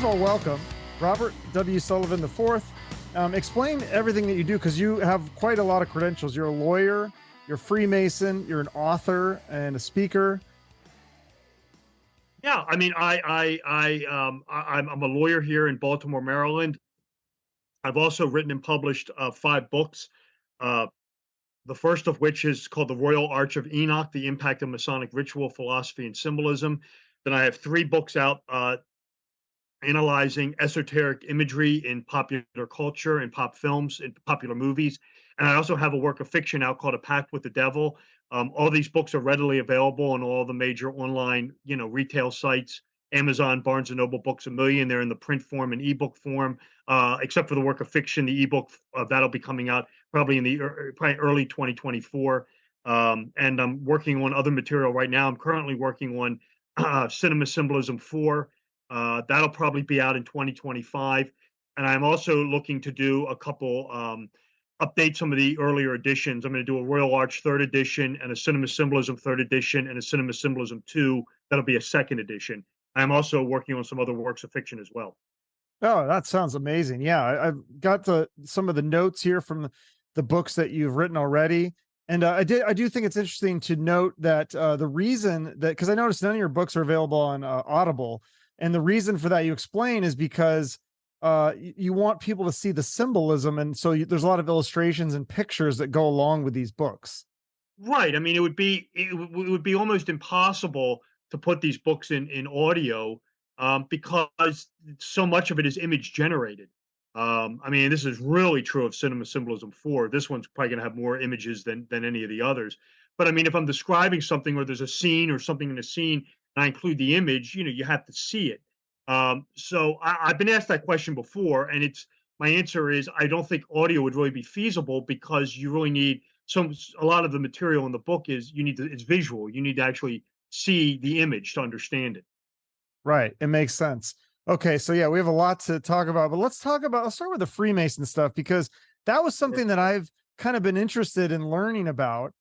first of all, welcome, Robert W. Sullivan IV. Explain everything that you do, because you have quite a lot of credentials. You're a lawyer, you're a Freemason, you're an author and a speaker. Yeah, I mean, I'm a lawyer here in Baltimore, Maryland. I've also written and published 5 books. Uh, the first of which is called The Royal Arch of Enoch: The Impact of Masonic Ritual, Philosophy, and Symbolism. Then I have 3 books out analyzing esoteric imagery in popular culture, in pop films, in popular movies. And I also have a work of fiction out called A Pact with the Devil. All these books are readily available on all the major online, retail sites: Amazon, Barnes and Noble, Books a Million. They're in the print form and ebook form, except for the work of fiction. The ebook that'll be coming out probably in the probably early 2024. And I'm working on other material right now. I'm currently working on Symbolism 4. That'll probably be out in 2025. And I'm also looking to do a couple update some of the earlier editions. I'm going to do a Royal Arch 3rd edition and a Cinema Symbolism 3rd edition and a Cinema Symbolism 2. That'll be a 2nd edition. I'm also working on some other works of fiction as well. Oh, that sounds amazing. Yeah, I've got some of the notes here from the books that you've written already. And I do think it's interesting to note that the reason that, because I noticed none of your books are available on Audible, and the reason for that you explain is because you want people to see the symbolism, and so there's a lot of illustrations and pictures that go along with these books. Right. I mean, it would be almost impossible to put these books in audio, because so much of it is image generated. I mean, this is really true of Cinema Symbolism 4. This one's probably going to have more images than any of the others. But I mean, if I'm describing something, or there's a scene or something in a scene, and I include the image, you have to see it. So I've been asked that question before, and my answer is I don't think audio would really be feasible, because you really need a lot of the material in the book it's visual. You need to actually see the image to understand it. Right. It makes sense. Okay. So yeah, we have a lot to talk about, but let's start with the Freemason stuff, because that was something that I've kind of been interested in learning about.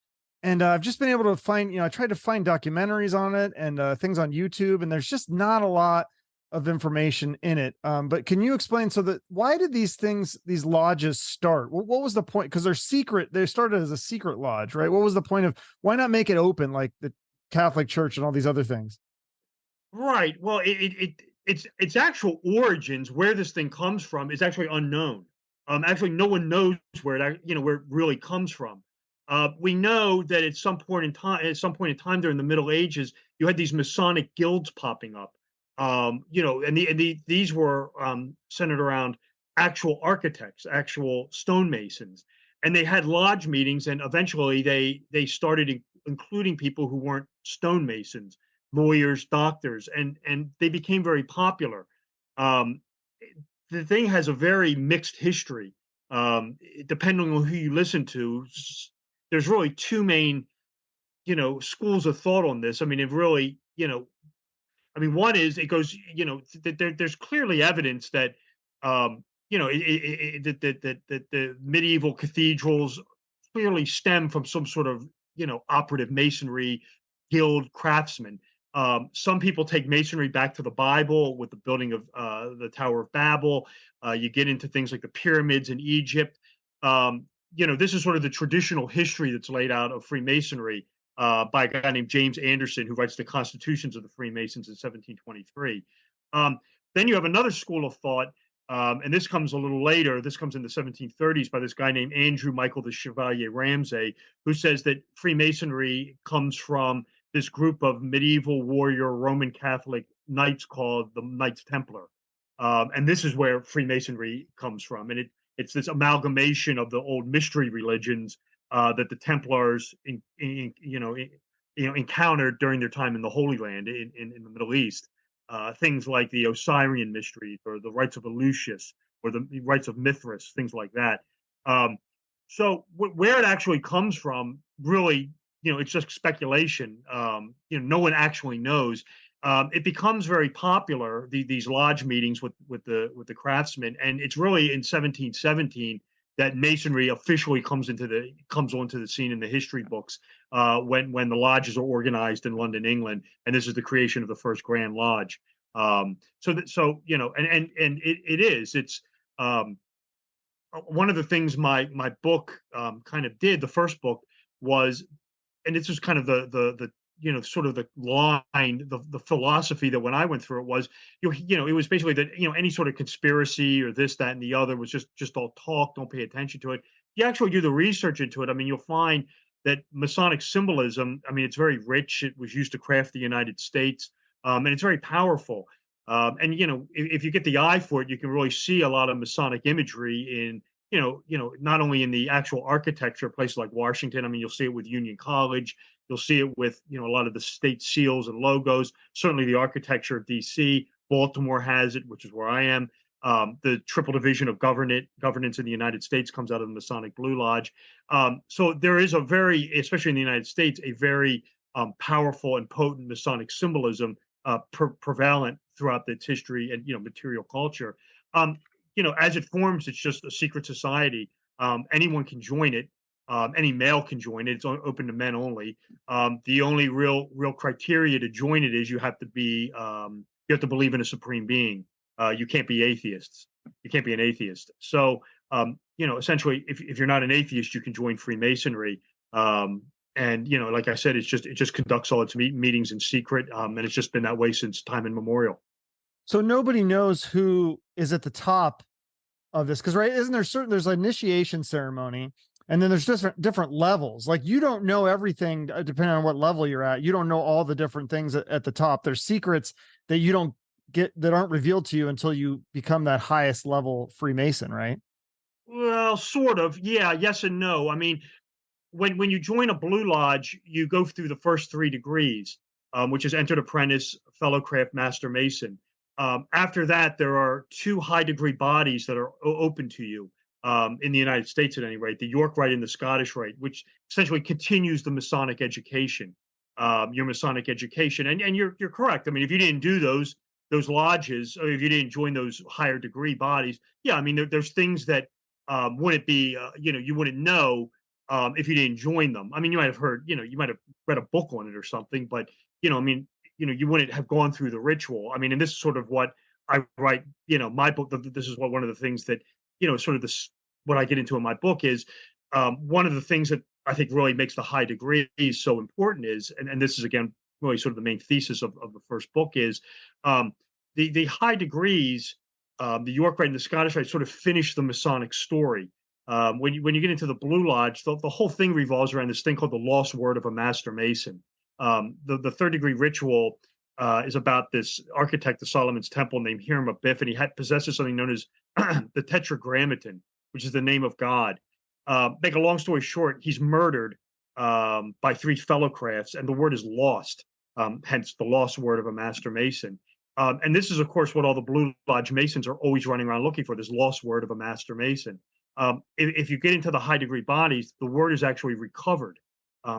And I've just been able to find, I tried to find documentaries on it and things on YouTube, and there's just not a lot of information in it. But can you explain, why did these lodges start? What was the point? Because they're secret. They started as a secret lodge, right? What was the point of, why not make it open like the Catholic Church and all these other things? Right. Well, its actual origins, where this thing comes from, is actually unknown. Actually, no one knows where it really comes from. We know that at some point in time during the Middle Ages, you had these Masonic guilds popping up. These were centered around actual architects, actual stonemasons, and they had lodge meetings. And eventually, they started including people who weren't stonemasons, lawyers, doctors, and they became very popular. Um, the thing has a very mixed history. Depending on who you listen to, there's really 2 main, schools of thought on this. I mean, it really, one is it goes, there's clearly evidence that, that the medieval cathedrals clearly stem from some sort of, operative masonry guild craftsmen. Some people take masonry back to the Bible with the building of the Tower of Babel. You get into things like the pyramids in Egypt. This is sort of the traditional history that's laid out of Freemasonry by a guy named James Anderson, who writes the Constitutions of the Freemasons in 1723. Then you have another school of thought, and this comes a little later. This comes in the 1730s by this guy named Andrew Michael the Chevalier Ramsay, who says that Freemasonry comes from this group of medieval warrior Roman Catholic knights called the Knights Templar. And this is where Freemasonry comes from. And it's this amalgamation of the old mystery religions that the Templars encountered during their time in the Holy Land in the Middle East. Things like the Osirian mysteries, or the rites of Eleusis, or the rites of Mithras, things like that. So where it actually comes from, really, it's just speculation. No one actually knows. It becomes very popular, these lodge meetings with the craftsmen, and it's really in 1717 that masonry officially comes onto the scene in the history books, when the lodges are organized in London, England, and this is the creation of the first Grand Lodge. It's one of the things my book kind of did. The first book was, and this was kind of the sort of the line, the philosophy that when I went through it was, it was basically that, any sort of conspiracy or this, that, and the other was just all talk. Don't pay attention to it. You actually do the research into it. I mean, you'll find that Masonic symbolism, I mean, it's very rich. It was used to craft the United States, and it's very powerful. And if you get the eye for it, you can really see a lot of Masonic imagery in, not only in the actual architecture of places like Washington. I mean, you'll see it with Union College. You'll see it with, a lot of the state seals and logos. Certainly, the architecture of D.C. Baltimore has it, which is where I am. The triple division of governance in the United States comes out of the Masonic Blue Lodge. So there is especially in the United States, a very powerful and potent Masonic symbolism prevalent throughout its history and material culture. As it forms, it's just a secret society. Anyone can join it. Any male can join it. It's open to men only. The only real criteria to join it is you have to believe in a supreme being. You can't be atheists. You can't be an atheist. So essentially, if you're not an atheist, you can join Freemasonry. And like I said, it just conducts all its meetings in secret, and it's just been that way since time immemorial. So nobody knows who is at the top of this, because right, there's an initiation ceremony, and then there's different levels. Like, you don't know everything depending on what level you're at. You don't know all the different things at the top. There's secrets that you don't get, that aren't revealed to you until you become that highest level Freemason, right? Well, sort of. Yeah, yes and no. I mean, when you join a Blue Lodge, you go through the first 3 degrees, which is entered apprentice, fellowcraft, master mason. After that, there are 2 high degree bodies that are open to you in the United States, at any rate: the York Rite and the Scottish Rite, which essentially continues the Masonic education, your Masonic education. And you're correct. I mean, if you didn't do those lodges, or if you didn't join those higher degree bodies, yeah, I mean, there's things that wouldn't be, you wouldn't know if you didn't join them. I mean, you might have heard, you might have read a book on it or something, but I mean, you wouldn't have gone through the ritual. I mean, and this is sort of what I write, my book. This is one of the things that, sort of this, what I get into in my book is one of the things that I think really makes the high degrees so important is, and this is again really sort of the main thesis of the first book is the high degrees, the York Rite and the Scottish Rite sort of finish the Masonic story. When you get into the Blue Lodge, the whole thing revolves around this thing called the lost word of a Master Mason. The 3rd degree ritual is about this architect of Solomon's Temple named Hiram Abiff, and he possesses something known as the Tetragrammaton, which is the name of God. Make a long story short, he's murdered by 3 fellowcrafts, and the word is lost. Hence, the lost word of a Master Mason. And this is, of course, what all the Blue Lodge Masons are always running around looking for: this lost word of a Master Mason. If you get into the high degree bodies, the word is actually recovered.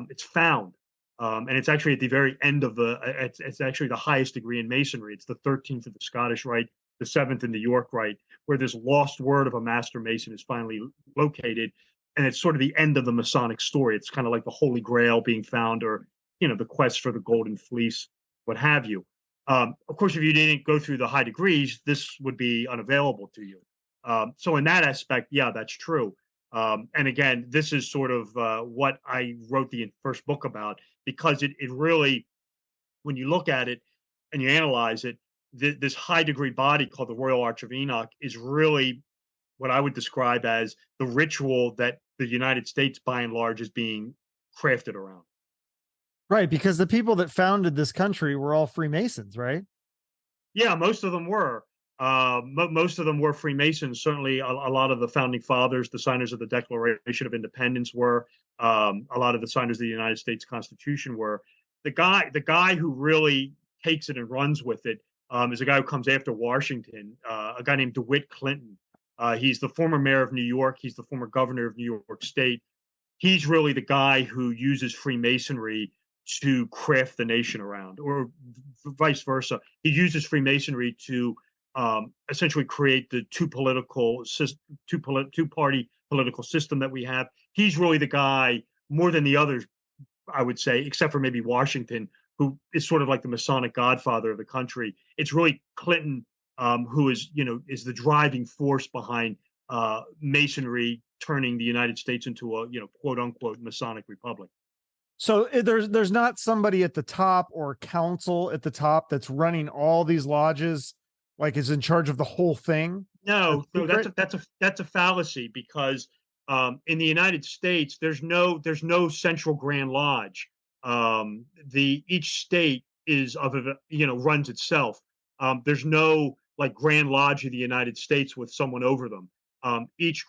It's found. And it's actually at the very end of it's actually the highest degree in Masonry. It's the 13th of the Scottish Rite, the 7th in the York Rite, where this lost word of a Master Mason is finally located. And it's sort of the end of the Masonic story. It's kind of like the Holy Grail being found, or, the quest for the Golden Fleece, what have you. Of course, if you didn't go through the high degrees, this would be unavailable to you. So in that aspect, yeah, that's true. And again, this is sort of what I wrote the first book about, because it really, when you look at it and you analyze it, this high degree body called the Royal Arch of Enoch is really what I would describe as the ritual that the United States, by and large, is being crafted around. Right, because the people that founded this country were all Freemasons, right? Yeah, most of them were. Most of them were Freemasons. Certainly, a lot of the founding fathers, the signers of the Declaration of Independence, were. A lot of the signers of the United States Constitution were. The guy who really takes it and runs with it is a guy who comes after Washington, a guy named DeWitt Clinton. He's the former mayor of New York. He's the former governor of New York State. He's really the guy who uses Freemasonry to craft the nation around, or vice versa. He uses Freemasonry to essentially create the two-party political system that we have. He's really the guy, more than the others, I would say, except for maybe Washington, who is sort of like the Masonic godfather of the country. It's really Clinton, who is, is the driving force behind Masonry turning the United States into a, quote unquote Masonic republic. So there's not somebody at the top or council at the top that's running all these lodges, like is in charge of the whole thing. No, no, that's a fallacy, because in the United States there's no central Grand Lodge. The Each state is of runs itself. There's no like Grand Lodge of the United States with someone over them. Each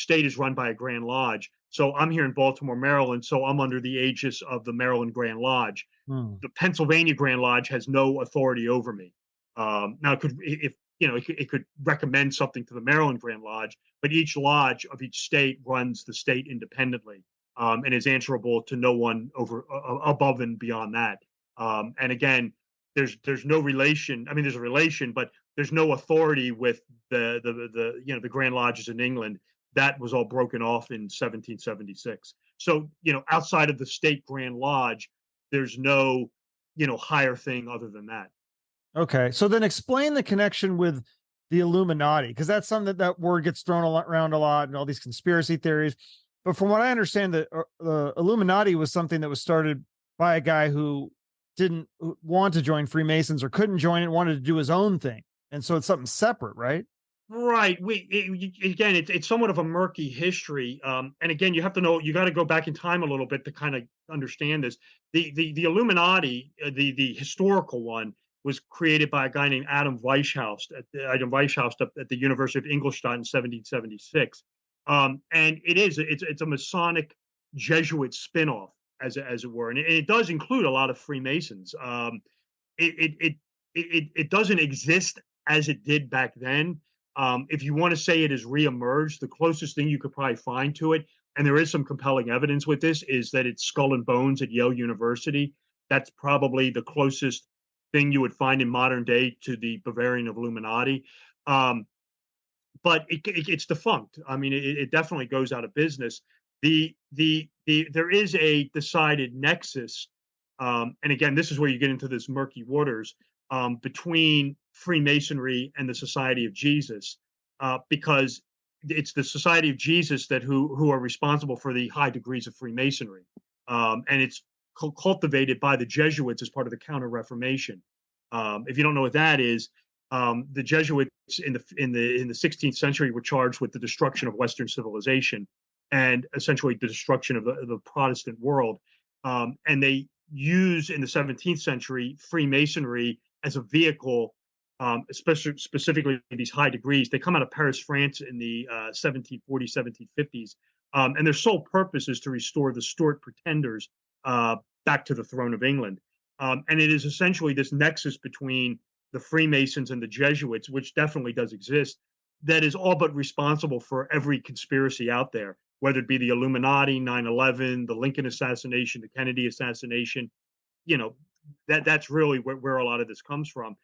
state is run by a Grand Lodge. So I'm here in Baltimore, Maryland, so I'm under the aegis of the Maryland Grand Lodge. The Pennsylvania Grand Lodge has no authority over me. Now, it could recommend something to the Maryland Grand Lodge, but each lodge of each state runs the state independently, and is answerable to no one above and beyond that. And again, there's no relation. I mean, there's a relation, but there's no authority with the Grand Lodges in England. That was all broken off in 1776. So outside of the state Grand Lodge, there's no higher thing other than that. Okay, so then explain the connection with the Illuminati, because that's something that word gets thrown around a lot, and all these conspiracy theories. But from what I understand, the Illuminati was something that was started by a guy who didn't want to join Freemasons or couldn't join it, wanted to do his own thing, and so it's something separate, right? Right. It's somewhat of a murky history. And again, you have to know, you got to go back in time a little bit to kind of understand this. The Illuminati, the historical one, was created by a guy named Adam Weishaupt at the University of Ingolstadt in 1776. And it's a Masonic Jesuit spinoff, as it were, and it does include a lot of Freemasons. It doesn't exist as it did back then. If you want to say it has reemerged, the closest thing you could probably find to it, and there is some compelling evidence with this, is that it's Skull and Bones at Yale University. That's probably the closest thing you would find in modern day to the Bavarian Illuminati. But it's defunct. I mean, it definitely goes out of business. There is a decided nexus, and again, this is where you get into this murky waters, between Freemasonry and the Society of Jesus, because it's the Society of Jesus who are responsible for the high degrees of Freemasonry, and it's cultivated by the Jesuits as part of the Counter-Reformation. If you don't know what that is, the Jesuits in the 16th century were charged with the destruction of Western civilization and essentially the destruction of the Protestant world, and they use in the 17th century Freemasonry as a vehicle, specifically these high degrees. They come out of Paris, France in the 1740s, 1750s, and their sole purpose is to restore the Stuart pretenders back to the throne of England. And it is essentially this nexus between the Freemasons and the Jesuits, which definitely does exist, that is all but responsible for every conspiracy out there, whether it be the Illuminati, 9/11, the Lincoln assassination, the Kennedy assassination. That's really where a lot of this comes from.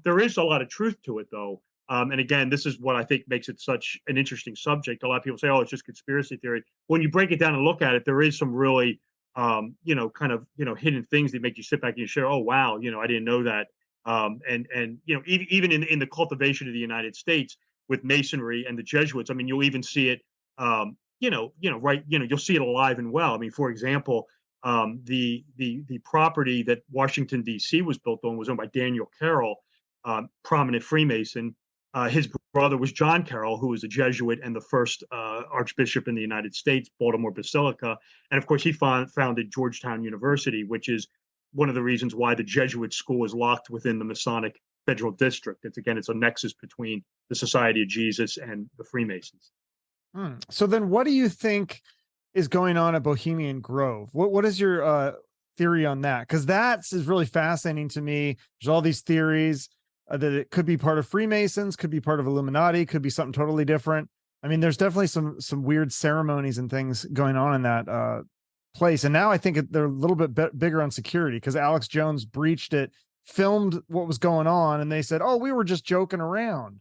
There is a lot of truth to it, though. And again, this is what I think makes it such an interesting subject. A lot of people say, oh, it's just conspiracy theory. When you break it down and look at it, there is some really, hidden things that make you sit back and you share, oh, wow, I didn't know that. Even in the cultivation of the United States with Masonry and the Jesuits, I mean, you'll even see it, you'll see it alive and well. I mean, for example, the property that Washington, D.C. was built on was owned by Daniel Carroll, prominent Freemason. His brother was John Carroll, who was a Jesuit and the first archbishop in the United States, Baltimore Basilica. And of course, he founded Georgetown University, which is one of the reasons why the Jesuit school is locked within the Masonic Federal District. It's a nexus between the Society of Jesus and the Freemasons. So then what do you think is going on at Bohemian Grove? What is your theory on that? Because that is really fascinating to me. There's all these theories that it could be part of Freemasons, could be part of Illuminati, could be something totally different. I mean, there's definitely some weird ceremonies and things going on in that place. And now I think they're a little bit bigger on security, because Alex Jones breached it, filmed what was going on, and they said, oh, we were just joking around.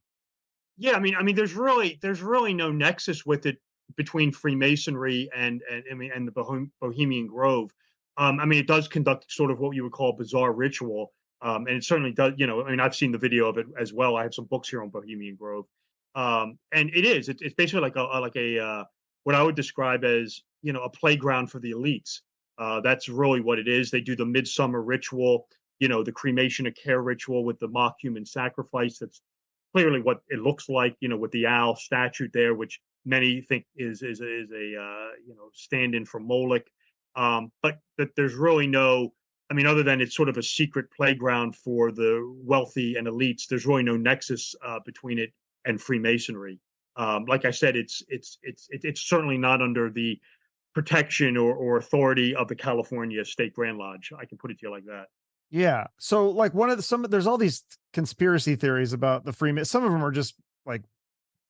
Yeah, I mean, there's really no nexus with it between Freemasonry and the Bohemian Grove. I mean, it does conduct sort of what you would call bizarre ritual, and it certainly does. You know, I mean, I've seen the video of it as well. I have some books here on Bohemian Grove, and it's basically like a what I would describe as, you know, a playground for the elites. That's really what it is. They do the midsummer ritual, you know, the cremation of care ritual with the mock human sacrifice. That's clearly what it looks like, you know, with the owl statue there, which many think is a you know, stand-in for Moloch. But there's really no, I mean, other than it's sort of a secret playground for the wealthy and elites, there's really no nexus between it and Freemasonry. Like I said, it's certainly not under the protection or authority of the California State Grand Lodge. I can put it to you like that. Yeah. So like there's all these conspiracy theories about the Freemasons. Some of them are just like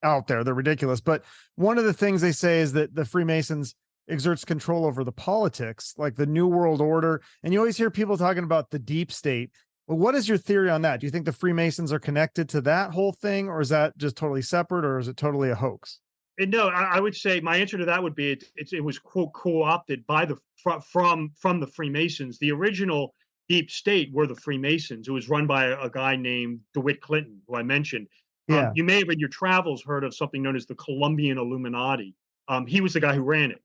out there. They're ridiculous. But one of the things they say is that the Freemasons exerts control over the politics, like the New World Order. And you always hear people talking about the deep state. Well, what is your theory on that? Do you think the Freemasons are connected to that whole thing, or is that just totally separate, or is it totally a hoax? And no, I would say my answer to that would be it was quote co-opted by the from the Freemasons. The original deep state were the Freemasons. It was run by a guy named DeWitt Clinton, who I mentioned. Yeah. You may have in your travels heard of something known as the Colombian Illuminati. He was the guy who ran it.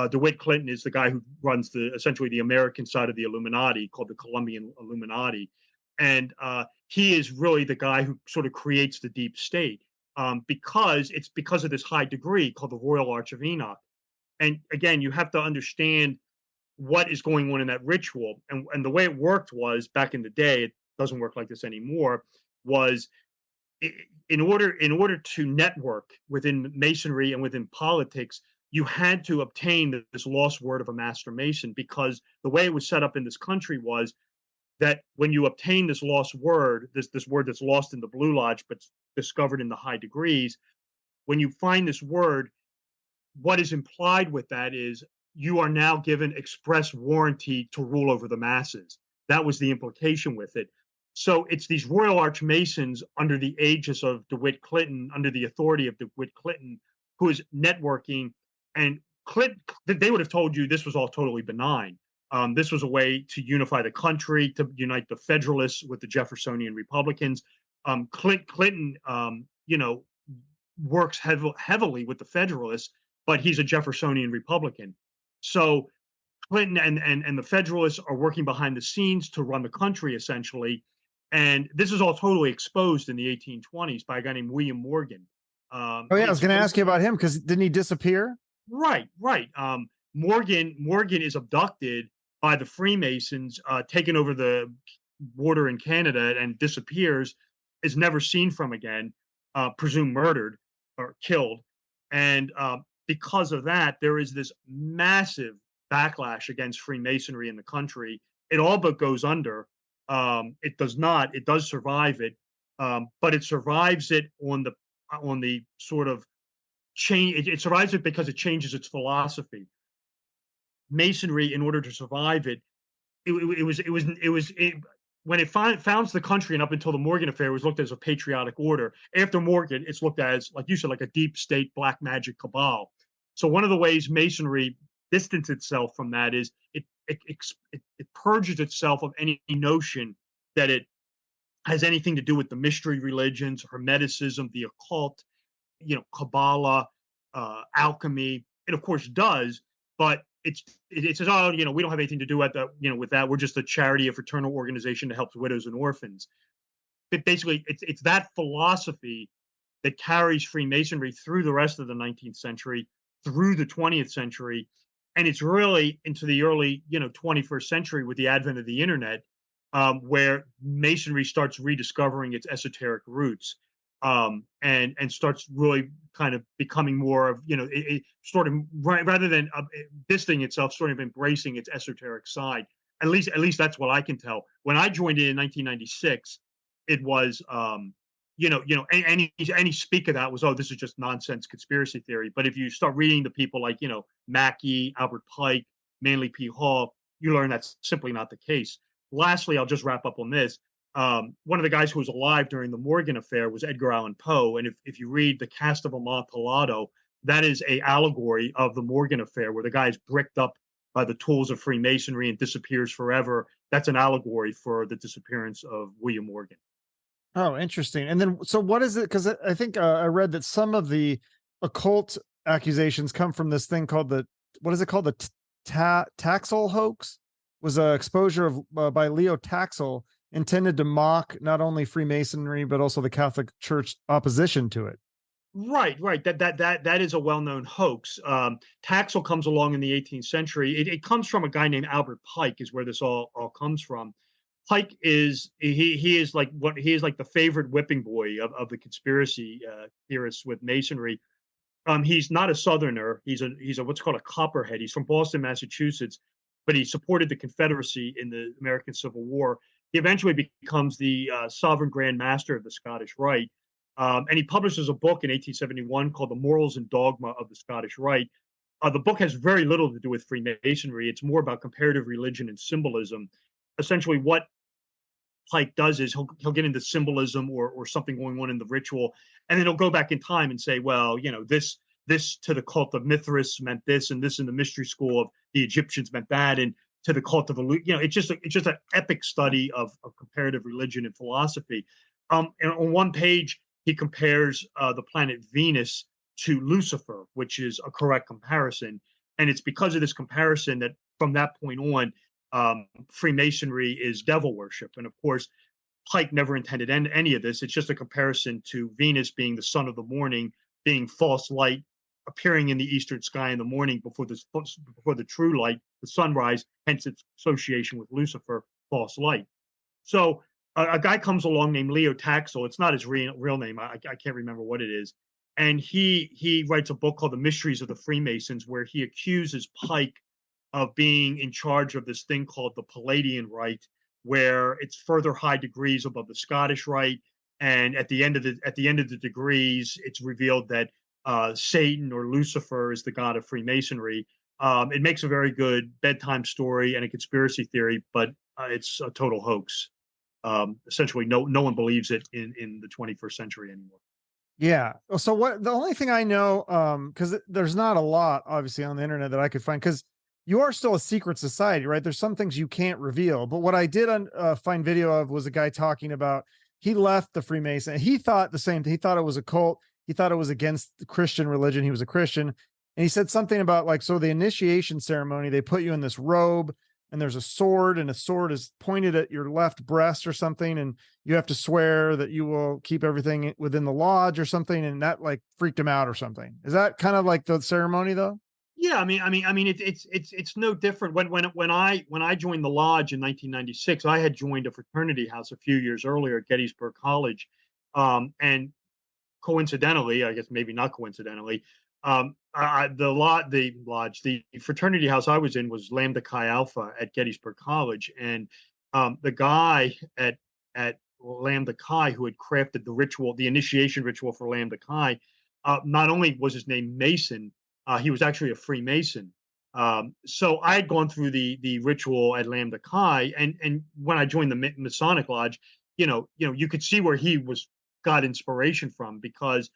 DeWitt Clinton is the guy who runs essentially the American side of the Illuminati, called the Colombian Illuminati, and he is really the guy who sort of creates the deep state, because of this high degree called the Royal Arch of Enoch. And again, you have to understand what is going on in that ritual, and the way it worked was back in the day. It doesn't work like this anymore. Was in order to network within Masonry and within politics, you had to obtain this lost word of a master Mason, because the way it was set up in this country was that when you obtain this lost word, this word that's lost in the Blue Lodge but discovered in the high degrees, when you find this word, what is implied with that is you are now given express warranty to rule over the masses. That was the implication with it. So it's these Royal Arch Masons under the aegis of DeWitt Clinton, under the authority of DeWitt Clinton, who is networking. And Clinton, they would have told you this was all totally benign. This was a way to unify the country, to unite the Federalists with the Jeffersonian Republicans. Clinton, you know, works heavily with the Federalists, but he's a Jeffersonian Republican. So Clinton and the Federalists are working behind the scenes to run the country, essentially. And this is all totally exposed in the 1820s by a guy named William Morgan. Oh yeah, I was going to ask you about him, because didn't he disappear? Right. Morgan is abducted by the Freemasons, taken over the border in Canada, and disappears, is never seen from again, presumed murdered or killed. And because of that, there is this massive backlash against Freemasonry in the country. It all but goes under. It does not. It does survive it, but it survives it on the sort of change. It survives it because it changes its philosophy. Masonry, in order to survive it, when it founds the country and up until the Morgan affair, it was looked at as a patriotic order. After Morgan, it's looked at as, like you said, like a deep state black magic cabal. So one of the ways Masonry distanced itself from that is it purges itself of any notion that it has anything to do with the mystery religions, Hermeticism, the occult, you know, Kabbalah, alchemy. It of course does, but it says, oh, you know, we don't have anything to do with that. You know, with that, we're just a charity, a fraternal organization that helps widows and orphans. But basically, it's that philosophy that carries Freemasonry through the rest of the 19th century, through the 20th century, and it's really into the early, you know, 21st century with the advent of the internet, where Masonry starts rediscovering its esoteric roots, and starts really kind of becoming more of, you know, it sort of, rather than distancing itself, sort of embracing its esoteric side. At least that's what I can tell. When I joined in 1996, it was, any speak of that was, oh, this is just nonsense conspiracy theory. But if you start reading the people like, you know, Mackey, Albert Pike, Manly P. Hall, you learn that's simply not the case. Lastly, I'll just wrap up on this. One of the guys who was alive during the Morgan affair was Edgar Allan Poe. And if you read The Cast of Amontillado, that is a allegory of the Morgan affair, where the guy is bricked up by the tools of Freemasonry and disappears forever. That's an allegory for the disappearance of William Morgan. Oh, interesting. And then, so what is it? Because I think I read that some of the occult accusations come from this thing called what is it called? The Taxil hoax was a exposure of by Leo Taxil intended to mock not only Freemasonry, but also the Catholic Church opposition to it. Right. That is a well-known hoax. Taxil comes along in the 18th century. It comes from a guy named Albert Pike, is where this all comes from. Pike is he is like the favorite whipping boy of the conspiracy theorists with Masonry. He's not a Southerner. He's a what's called a Copperhead. He's from Boston, Massachusetts, but he supported the Confederacy in the American Civil War. He eventually becomes the sovereign Grand Master of the Scottish Rite, and he publishes a book in 1871 called "The Morals and Dogma of the Scottish Rite." The book has very little to do with Freemasonry. It's more about comparative religion and symbolism. Essentially, what Pike does is he'll get into symbolism or something going on in the ritual, and then he'll go back in time and say, well, this to the cult of Mithras meant this, and this in the mystery school of the Egyptians meant that, and to the cult of it's just an epic study of comparative religion and philosophy. And on one page he compares the planet Venus to Lucifer, which is a correct comparison, and it's because of this comparison that from that point on, Freemasonry is devil worship. And of course, Pike never intended any of this. It's just a comparison to Venus being the son of the morning, being false light, appearing in the eastern sky in the morning before the true light, the sunrise, hence its association with Lucifer, false light. So a guy comes along named Leo Taxil. It's not his real name. I can't remember what it is. And he writes a book called The Mysteries of the Freemasons, where he accuses Pike of being in charge of this thing called the Palladian Rite, where it's further high degrees above the Scottish Rite, and at the end of the degrees, it's revealed that Satan or Lucifer is the god of Freemasonry. It makes a very good bedtime story and a conspiracy theory, but it's a total hoax. Essentially, no one believes it in the 21st century anymore. Yeah. So what the only thing I know, because there's not a lot obviously on the internet that I could find, because you are still a secret society, right? There's some things you can't reveal. But what I did find video of was a guy talking about he left the Freemason. He thought the same thing. He thought it was a cult. He thought it was against the Christian religion. He was a Christian. And he said something about like, so the initiation ceremony, they put you in this robe and there's a sword, and a sword is pointed at your left breast or something. And you have to swear that you will keep everything within the lodge or something. And that like freaked him out or something. Is that kind of like the ceremony though? Yeah, it's no different. When I joined the lodge in 1996, I had joined a fraternity house a few years earlier at Gettysburg College, and coincidentally, I guess maybe not coincidentally, the fraternity house I was in was Lambda Chi Alpha at Gettysburg College, and the guy at Lambda Chi who had crafted the initiation ritual for Lambda Chi, not only was his name Mason. He was actually a Freemason. So I had gone through the ritual at Lambda Chi, and when I joined the Masonic Lodge, you could see where he got inspiration from, because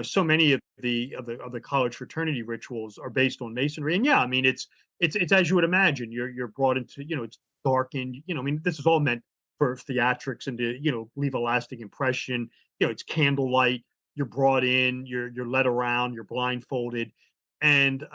so many of the college fraternity rituals are based on Masonry. And yeah, it's as you would imagine. You're brought into, it's darkened. This is all meant for theatrics and to leave a lasting impression. It's candlelight. You're brought in. You're led around. You're blindfolded. And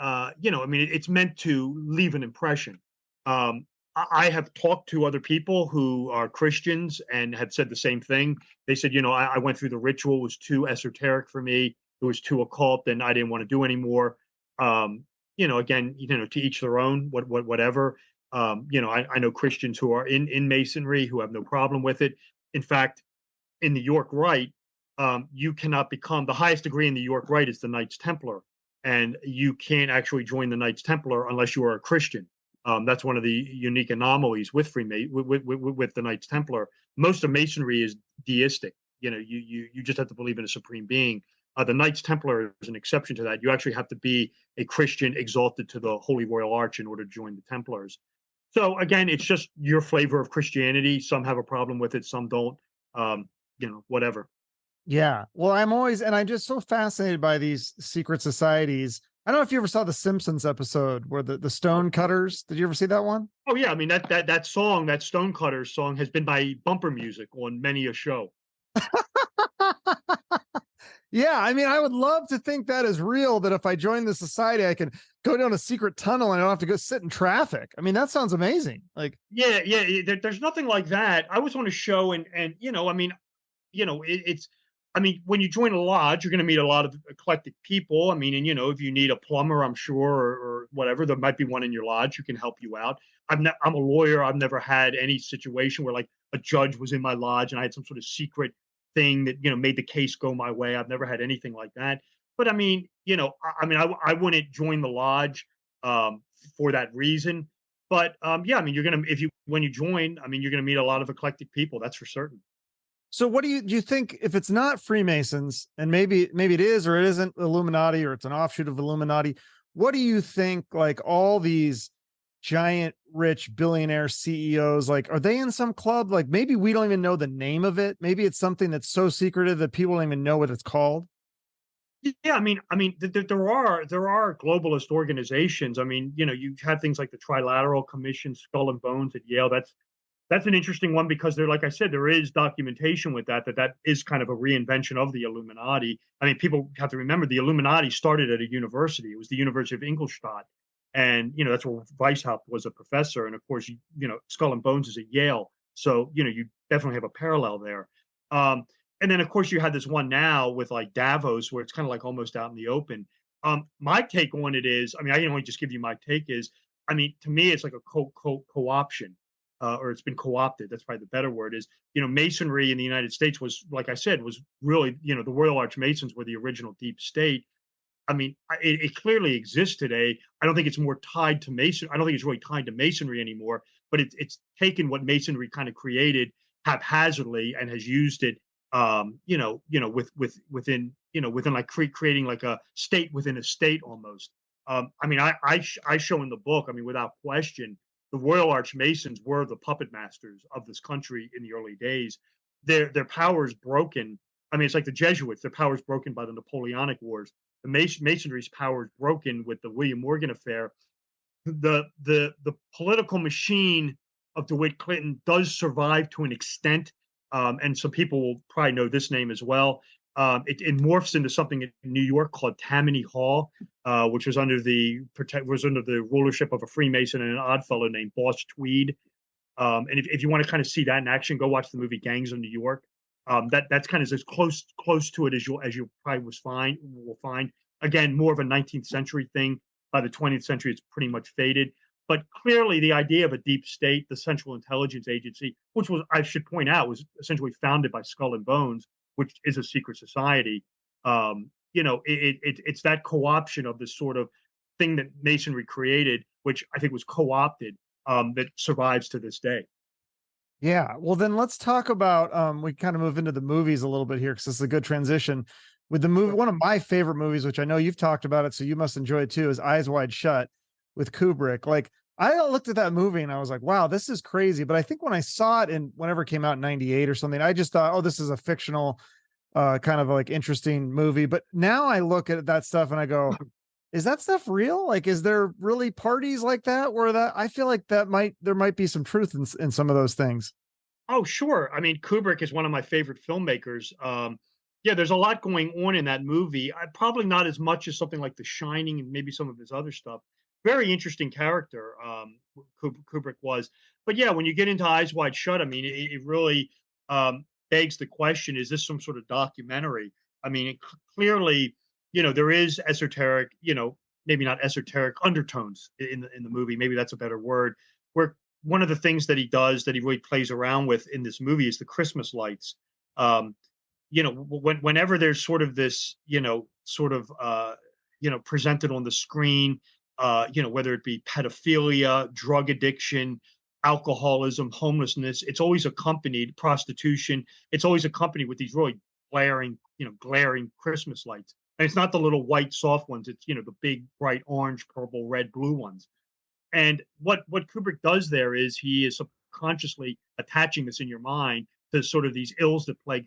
it's meant to leave an impression. I have talked to other people who are Christians and have said the same thing. They said, I went through the ritual, it was too esoteric for me, it was too occult, and I didn't want to do anymore. Again, to each their own, whatever. I know Christians who are in Masonry who have no problem with it. In fact, in the York Rite, you cannot become, the highest degree in the York Rite is the Knights Templar. And you can't actually join the Knights Templar unless you are a Christian. That's one of the unique anomalies with with the Knights Templar. Most of Masonry is deistic. You just have to believe in a supreme being. The Knights Templar is an exception to that. You actually have to be a Christian exalted to the Holy Royal Arch in order to join the Templars. So again, it's just your flavor of Christianity. Some have a problem with it, some don't. Whatever. Yeah. Well, I'm just so fascinated by these secret societies I don't know if you ever saw the Simpsons episode where the stone cutters. Did you ever see that one? Oh yeah, I mean that song, that Stonecutters song, has been my bumper music on many a show. Yeah, I mean, I would love to think that is real, that if I join the society, I can go down a secret tunnel and I don't have to go sit in traffic. I mean, that sounds amazing. Like, Yeah, yeah. There's nothing like that. I was on a show, and I mean, it's. I mean, when you join a lodge, you're going to meet a lot of eclectic people. I mean, and if you need a plumber, I'm sure, or whatever, there might be one in your lodge who can help you out. I'm a lawyer. I've never had any situation where like a judge was in my lodge and I had some sort of secret thing that made the case go my way. I've never had anything like that. But I mean, I wouldn't join the lodge for that reason. But yeah, I mean, you're gonna if you when you join, I mean, you're gonna meet a lot of eclectic people. That's for certain. so what do you think, if it's not Freemasons, and maybe it is or it isn't Illuminati, or it's an offshoot of Illuminati? What do you think? Like all these giant rich billionaire CEOs, like, are they in some club? Like maybe we don't even know the name of it. Maybe it's something that's so secretive that people don't even know what it's called. Yeah, there are globalist organizations. I mean, you have things like the Trilateral Commission, Skull and Bones at Yale. That's an interesting one because there, like I said, there is documentation with that is kind of a reinvention of the Illuminati. I mean, people have to remember the Illuminati started at a university. It was the University of Ingolstadt, and that's where Weishaupt was a professor. And of course, Skull and Bones is at Yale, so you definitely have a parallel there. And then of course you had this one now with like Davos, where it's kind of like almost out in the open. My take on it is, I mean, I can only just give you my take is, I mean, to me, it's like a co-option, or it's been co-opted. That's probably the better word. Is Masonry in the United States was, like I said, was really the Royal Archmasons were the original deep state. I mean, it clearly exists today. I don't think it's more tied to Mason. I don't think it's really tied to Masonry anymore. But it's taken what Masonry kind of created haphazardly and has used it, within like creating like a state within a state almost. I mean, I show in the book. I mean, without question, the Royal Archmasons were the puppet masters of this country in the early days. Their power is broken. I mean, it's like the Jesuits. Their power is broken by the Napoleonic Wars. The Masonry's power is broken with the William Morgan affair. The political machine of DeWitt Clinton does survive to an extent, and some people will probably know this name as well. It morphs into something in New York called Tammany Hall, which was under the rulership of a Freemason and an oddfellow named Boss Tweed. And if you want to kind of see that in action, go watch the movie Gangs of New York. That's kind of as close to it as you probably will find. Again, more of a 19th century thing. By the 20th century, it's pretty much faded. But clearly, the idea of a deep state, the Central Intelligence Agency, which was, I should point out, was essentially founded by Skull and Bones, which is a secret society. It's that co-option of this sort of thing that Masonry created, which I think was co-opted, that survives to this day. Yeah. Well, then let's talk about, we kind of move into the movies a little bit here because this is a good transition with the movie. One of my favorite movies, which I know you've talked about it, so you must enjoy it too, is Eyes Wide Shut with Kubrick. Like, I looked at that movie and I was like, wow, this is crazy. But I think when I saw it in whenever it came out in 98 or something, I just thought, oh, this is a fictional, kind of like interesting movie. But now I look at that stuff and I go, is that stuff real? Like, is there really parties like that where I feel like there might be some truth in some of those things. Oh, sure. I mean, Kubrick is one of my favorite filmmakers. Yeah, there's a lot going on in that movie. Probably not as much as something like The Shining and maybe some of his other stuff. Very interesting character, Kubrick was. But yeah, when you get into Eyes Wide Shut, I mean, it really begs the question: is this some sort of documentary? I mean, clearly, there is esoteric, maybe not esoteric undertones in the movie. Maybe that's a better word. Where one of the things that he does that he really plays around with in this movie is the Christmas lights. Whenever there's sort of this, presented on the screen, whether it be pedophilia, drug addiction, alcoholism, homelessness, it's always accompanied prostitution. It's always accompanied with these really glaring Christmas lights. And it's not the little white soft ones. It's, the big, bright orange, purple, red, blue ones. And what Kubrick does there is he is subconsciously attaching this in your mind to sort of these ills that plague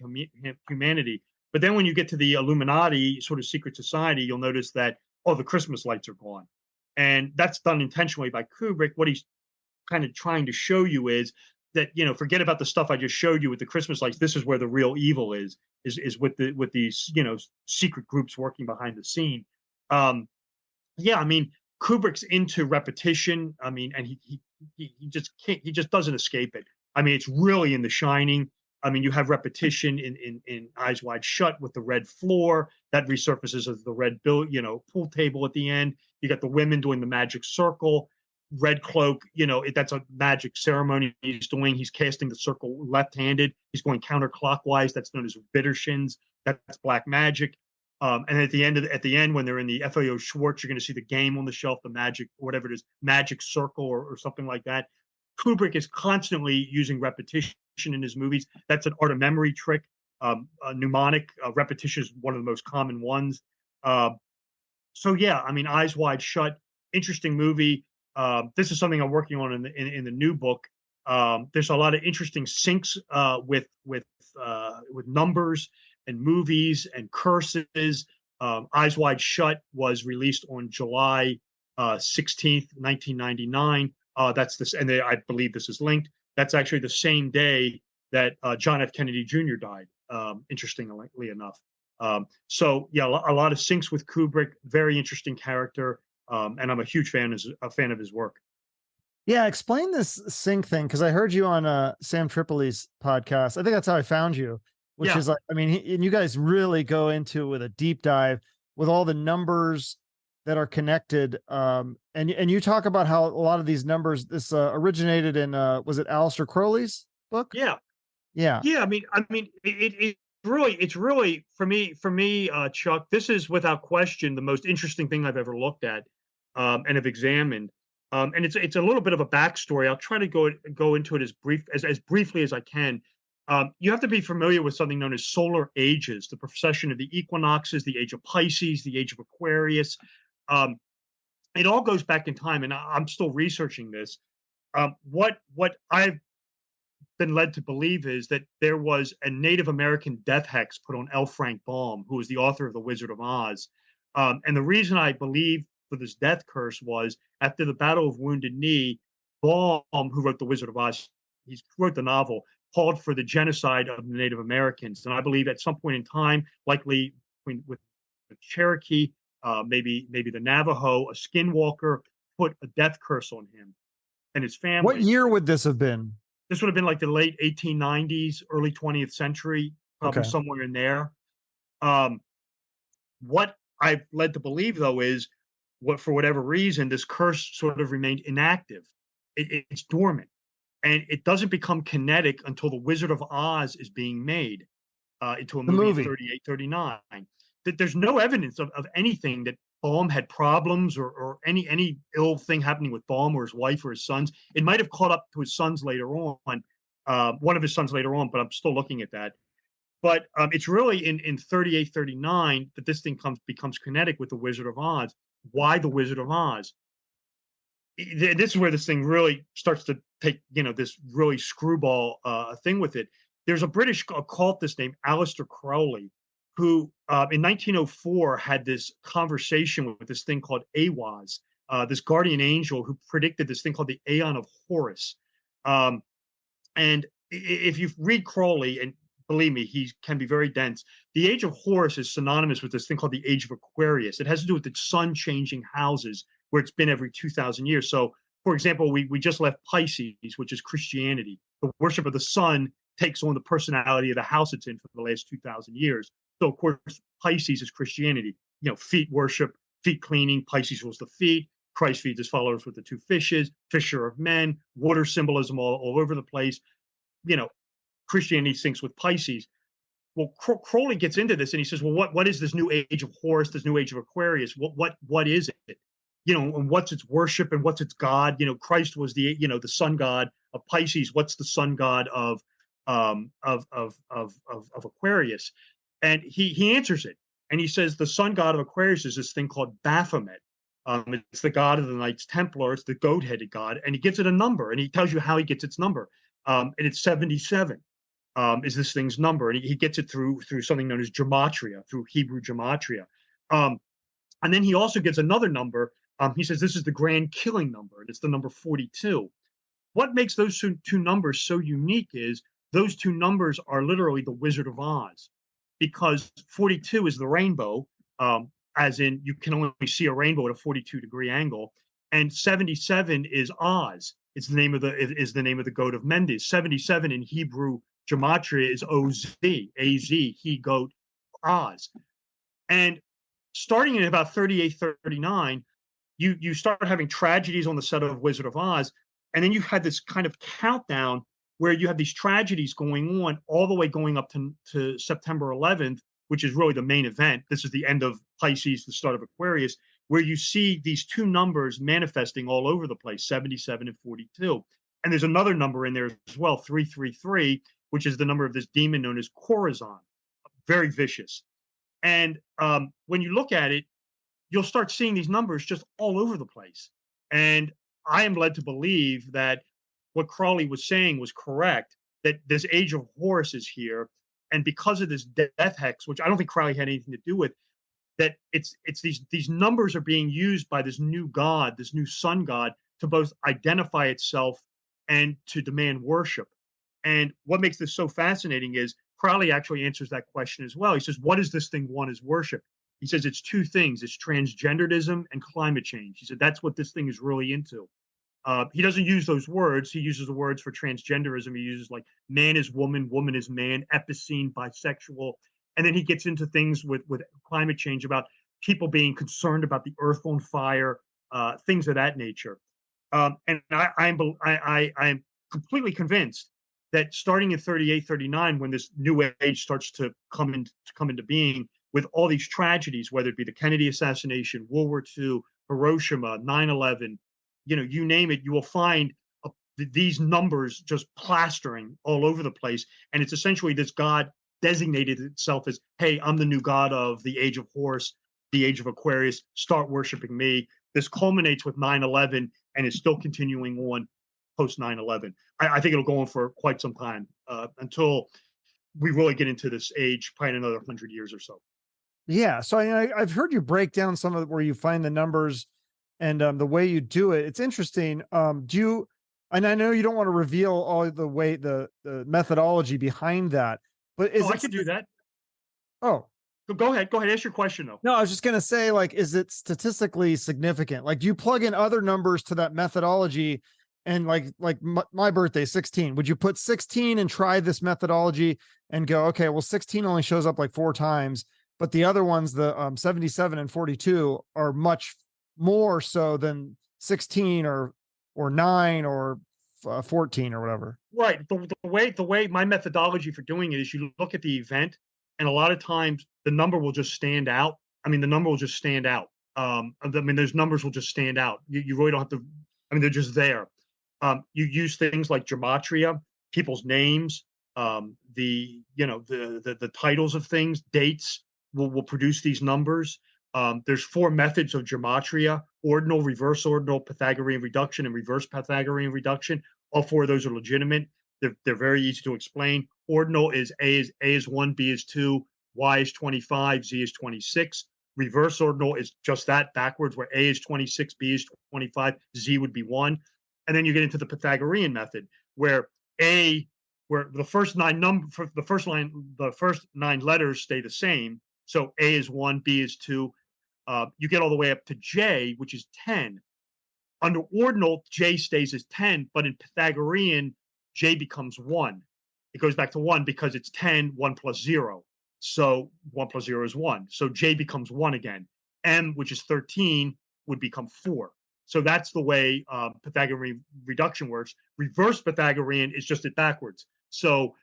humanity. But then when you get to the Illuminati sort of secret society, you'll notice that oh, the Christmas lights are gone. And that's done intentionally by Kubrick. What he's kind of trying to show you is that, forget about the stuff I just showed you with the Christmas lights. This is where the real evil is with these, secret groups working behind the scene. Yeah, I mean, Kubrick's into repetition. I mean, and he just can't, he just doesn't escape it. I mean, it's really in The Shining. I mean, you have repetition in Eyes Wide Shut with the red floor that resurfaces as the red pool table at the end. You got the women doing the magic circle, red cloak. That's a magic ceremony he's doing. He's casting the circle left-handed. He's going counterclockwise. That's known as Bittershins. That's black magic. And at the end, when they're in the FAO Schwartz, you're going to see the game on the shelf, the magic, whatever it is, magic circle or something like that. Kubrick is constantly using repetition in his movies. That's an art of memory trick. Mnemonic repetition is one of the most common ones. So yeah, I mean, Eyes Wide Shut, interesting movie. This is something I'm working on in the new book. There's a lot of interesting syncs with numbers and movies and curses. Eyes Wide Shut was released on July 16th, 1999. That's this, and I believe this is linked. That's actually the same day that John F. Kennedy Jr. died. Interestingly enough. So yeah, a lot of syncs with Kubrick. Very interesting character, and I'm a huge fan of his work. Yeah, explain this sync thing, because I heard you on Sam Tripoli's podcast. I think that's how I found you. Which is like, I mean, and you guys really go into it with a deep dive with all the numbers that are connected. And you talk about how a lot of these numbers, this originated in, was it Aleister Crowley's book? Yeah. Yeah. Yeah. I mean, it's really for me, Chuck, this is without question the most interesting thing I've ever looked at, and have examined. And it's a little bit of a backstory. I'll try to go into it as briefly as I can. You have to be familiar with something known as solar ages, the procession of the equinoxes, the age of Pisces, the age of Aquarius. It all goes back in time, and I'm still researching this. What I've been led to believe is that there was a Native American death hex put on L. Frank Baum, who was the author of The Wizard of Oz. And the reason I believe for this death curse was after the Battle of Wounded Knee, Baum, who wrote The Wizard of Oz, he wrote the novel, called for the genocide of the Native Americans. And I believe at some point in time, likely with the Cherokee, maybe the Navajo, a skinwalker put a death curse on him and his family. What year would this have been? This would have been like the late 1890s, early 20th century, probably somewhere in there. What I've led to believe, though, is for whatever reason, this curse sort of remained inactive. It's dormant. And it doesn't become kinetic until The Wizard of Oz is being made into a movie in 38, 39. There's no evidence of anything that Baum had problems or any ill thing happening with Baum or his wife or his sons. It might have caught up to his sons later on, one of his sons later on, but I'm still looking at that. But it's really in 38, 39 that this thing becomes kinetic with The Wizard of Oz. Why The Wizard of Oz? This is where this thing really starts to take, this really screwball thing with it. There's a British occultist named Aleister Crowley, who in 1904 had this conversation with this thing called Awaz, this guardian angel who predicted this thing called the Aeon of Horus. And if you read Crowley, and believe me, he can be very dense, the age of Horus is synonymous with this thing called the age of Aquarius. It has to do with the sun changing houses, where it's been every 2,000 years. So, for example, we just left Pisces, which is Christianity. The worship of the sun takes on the personality of the house it's in for the last 2,000 years. So, of course, Pisces is Christianity. Feet worship, feet cleaning. Pisces was the feet. Christ feeds his followers with the two fishes, fisher of men, water symbolism all over the place. Christianity syncs with Pisces. Well, Crowley gets into this and he says, well, what is this new age of Horus, this new age of Aquarius? What is it? And what's its worship and what's its God? Christ was the sun god of Pisces. What's the sun god of Aquarius? And he answers it. And he says the sun god of Aquarius is this thing called Baphomet. It's the god of the Knights Templar. It's the goat-headed god. And he gives it a number. And he tells you how he gets its number. And it's 77 is this thing's number. And he gets it through something known as gematria, through Hebrew gematria. And And then he also gives another number. He says this is the grand killing number, and it's the number 42. What makes those two numbers so unique is those two numbers are literally the Wizard of Oz, because 42 is the rainbow, as in you can only see a rainbow at a 42-degree angle, and 77 is Oz. It's the name of the goat of Mendes. 77 in Hebrew gematria is O-Z, A-Z, he goat, Oz. And starting in about 38, 39, you start having tragedies on the set of Wizard of Oz, and then you had this kind of countdown where you have these tragedies going on all the way going up to September 11th, which is really the main event. This is the end of Pisces, the start of Aquarius, where you see these two numbers manifesting all over the place, 77 and 42. And there's another number in there as well, 333, which is the number of this demon known as Corazon, very vicious. And when you look at it, you'll start seeing these numbers just all over the place. And I am led to believe that what Crowley was saying was correct, that this age of Horace is here. And because of this death hex, which I don't think Crowley had anything to do with, that it's these numbers are being used by this new god, this new sun god, to both identify itself and to demand worship. And what makes this so fascinating is Crowley actually answers that question as well. He says, what does this thing want as worship? He says it's two things. It's transgenderism and climate change. He said that's what this thing is really into. He doesn't use those words. He uses the words for transgenderism. He uses like man is woman, woman is man, epicene, bisexual. And then he gets into things with climate change about people being concerned about the earth on fire, things of that nature. And I'm completely convinced that starting in 38, 39, when this new age starts to come into being with all these tragedies, whether it be the Kennedy assassination, World War II, Hiroshima, 9/11, you name it, you will find these numbers just plastering all over the place. And it's essentially this God designated itself as, hey, I'm the new God of the age of Horse, the age of Aquarius, start worshiping me. This culminates with 9/11 and is still continuing on post 9/11. I think it'll go on for quite some time until we really get into this age, probably in another 100 years or so. Yeah. So I've heard you break down some of where you find the numbers and the way you do it. It's interesting. Do you, and I know you don't want to reveal all the way, the methodology behind that, but is I could do that. Oh, Go ahead. Ask your question though. no, I was just going to say, like, is it statistically significant? Like, do you plug in other numbers to that methodology? And like my birthday, 16, would you put 16 and try this methodology and go, okay, well, 16 only shows up like 4 times, but the other ones, the 77 and 42 are much more so than 16 or 9 or 14 or whatever. Right. The way my methodology for doing it is you look at the event, and a lot of times the number will just stand out. I mean, the number will just stand out. Those numbers will just stand out. You really don't have to. I mean, they're just there. You use things like gematria, people's names, the titles of things, dates will produce these numbers. There's 4 methods of gematria: ordinal, reverse ordinal, Pythagorean reduction, and reverse Pythagorean reduction. All 4 of those are legitimate. They're very easy to explain. Ordinal is A is 1, B is 2, Y is 25, Z is 26. Reverse ordinal is just that, backwards, where A is 26, B is 25, Z would be 1. And then you get into the Pythagorean method, where the first 9 letters stay the same. So A is 1, B is 2. You get all the way up to J, which is 10. Under ordinal, J stays as 10, but in Pythagorean, J becomes 1. It goes back to 1 because it's 10, 1 plus 0. So 1 plus 0 is 1. So J becomes 1 again. M, which is 13, would become 4. So that's the way Pythagorean reduction works. Reverse Pythagorean is just it backwards. So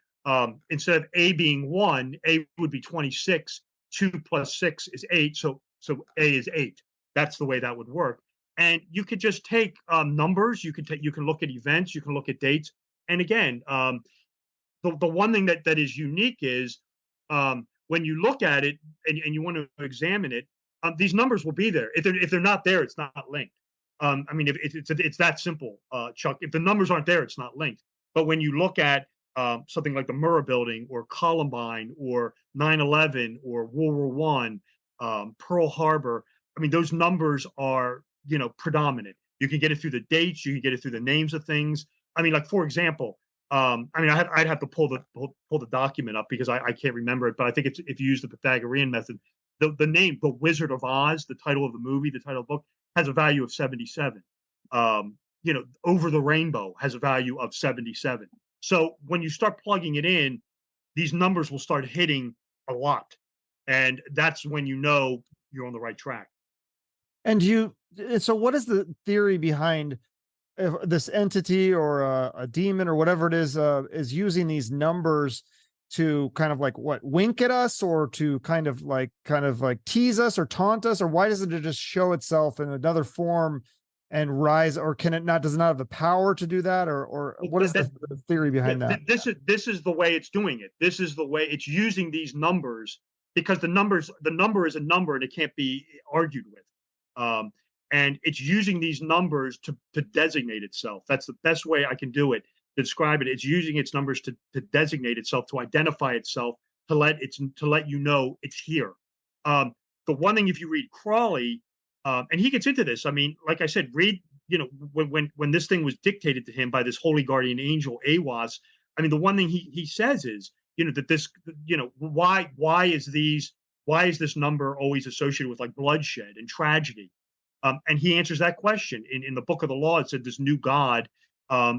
instead of A being 1, A would be 26. 2 plus 6 is 8. So A is 8. That's the way that would work. And you could just take numbers. You can look at events. You can look at dates. And again, the one thing that is unique is when you look at it and you want to examine it, these numbers will be there. If they're not there, it's not linked. I mean, if it's that simple, Chuck. If the numbers aren't there, it's not linked. But when you look at something like the Murrah Building or Columbine or 9/11 or World War I, Pearl Harbor, I mean, those numbers are, predominant. You can get it through the dates. You can get it through the names of things. I mean, like, for example, I mean, I'd have to pull the document up because I can't remember it, but I think it's, if you use the Pythagorean method, the name, The Wizard of Oz, the title of the movie, the title of the book, has a value of 77. Over the Rainbow has a value of 77. So when you start plugging it in, these numbers will start hitting a lot. And that's when you know you're on the right track. And so what is the theory behind this entity or a demon or whatever it is using these numbers to kind of like wink at us, or to kind of like tease us or taunt us? Or why doesn't it just show itself in another form and rise? Or does it not have the power to do that? Or what is the theory behind that? This is the way it's doing it. This is the way it's using these numbers, because the number is a number and it can't be argued with. And it's using these numbers to designate itself. That's the best way I can do it, to describe it. It's using its numbers to designate itself, to identify itself, to let you know it's here. The one thing, if you read Crowley, and he gets into this, I mean, like I said, read, when this thing was dictated to him by this holy guardian angel, Awas, I mean, the one thing he says is, that this, why is this number always associated with like bloodshed and tragedy? And he answers that question in the Book of the Law. It said this new god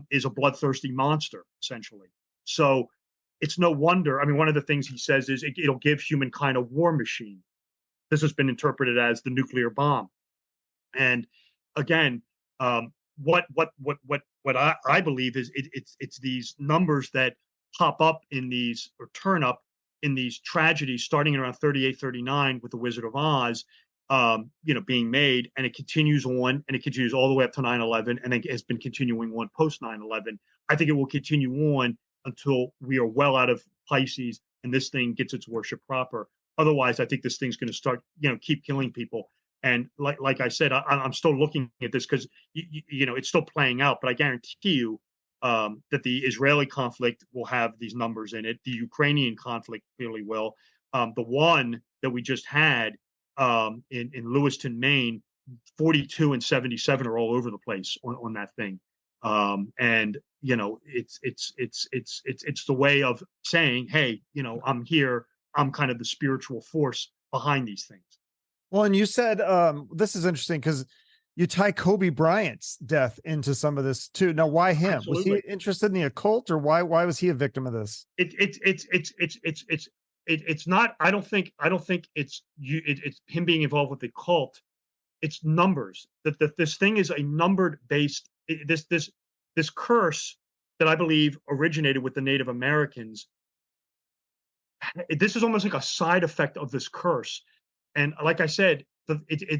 is a bloodthirsty monster, essentially. So it's no wonder. I mean, one of the things he says is it'll give humankind a war machine. This has been interpreted as the nuclear bomb. And again, what I believe is it's these numbers that pop up in these, or turn up in these tragedies, starting around 38, 39 with the Wizard of Oz, being made, and it continues on, and it continues all the way up to 9/11, and then has been continuing on post 9/11. I think it will continue on until we are well out of Pisces and this thing gets its worship proper. Otherwise, I think this thing's going to start, keep killing people. And like I said, I'm still looking at this because it's still playing out. But I guarantee you that the Israeli conflict will have these numbers in it. The Ukrainian conflict clearly will. The one that we just had in Lewiston, Maine, 42 and 77 are all over the place on that thing. And it's the way of saying, hey, I'm here. I'm kind of the spiritual force behind these things. Well, and you said this is interesting because you tie Kobe Bryant's death into some of this too. Now, why him? Absolutely. Was he interested in the occult, or why was he a victim of this? It's not. I don't think it's him being involved with the cult. It's numbers. That this thing is a numbered based. This curse that I believe originated with the Native Americans. This is almost like a side effect of this curse. And like I said,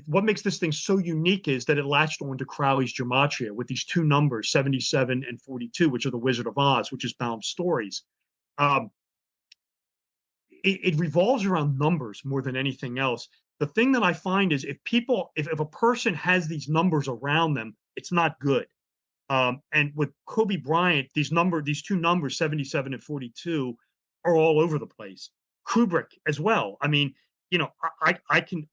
what makes this thing so unique is that it latched on to Crowley's gematria with these two numbers, 77 and 42, which are the Wizard of Oz, which is Baum's stories. It revolves around numbers more than anything else. The thing that I find is if a person has these numbers around them, it's not good. And with Kobe Bryant, these two numbers, 77 and 42, are all over the place. Kubrick as well. I mean, I can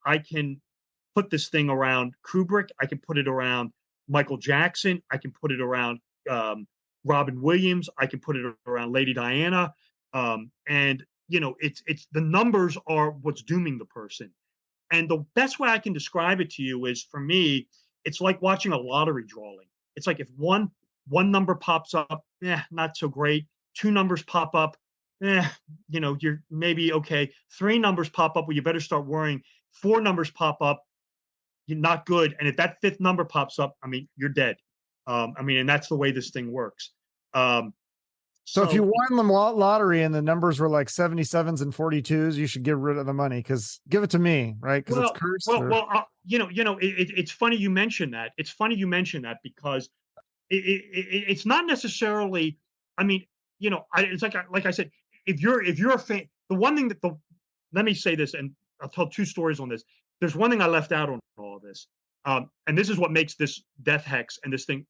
put this thing around Kubrick. I can put it around Michael Jackson. I can put it around Robin Williams. I can put it around Lady Diana. And it's the numbers are what's dooming the person. And the best way I can describe it to you is, for me, it's like watching a lottery drawing. It's like if one number pops up, not so great. Two numbers pop up, you're maybe okay. Three numbers pop up, well, you better start worrying. Four numbers pop up, you're not good. And if that fifth number pops up, I mean, you're dead. And that's the way this thing works. So if you won the lottery and the numbers were like 77s and 42s, you should get rid of the money, because give it to me, right? Because it's cursed. It's funny you mention that. It's funny you mention that because it's not necessarily. I mean, it's like I said, if you're a fan, the one thing let me say this, and I'll tell two stories on this. There's one thing I left out on all of this, and this is what makes this death hex and this thing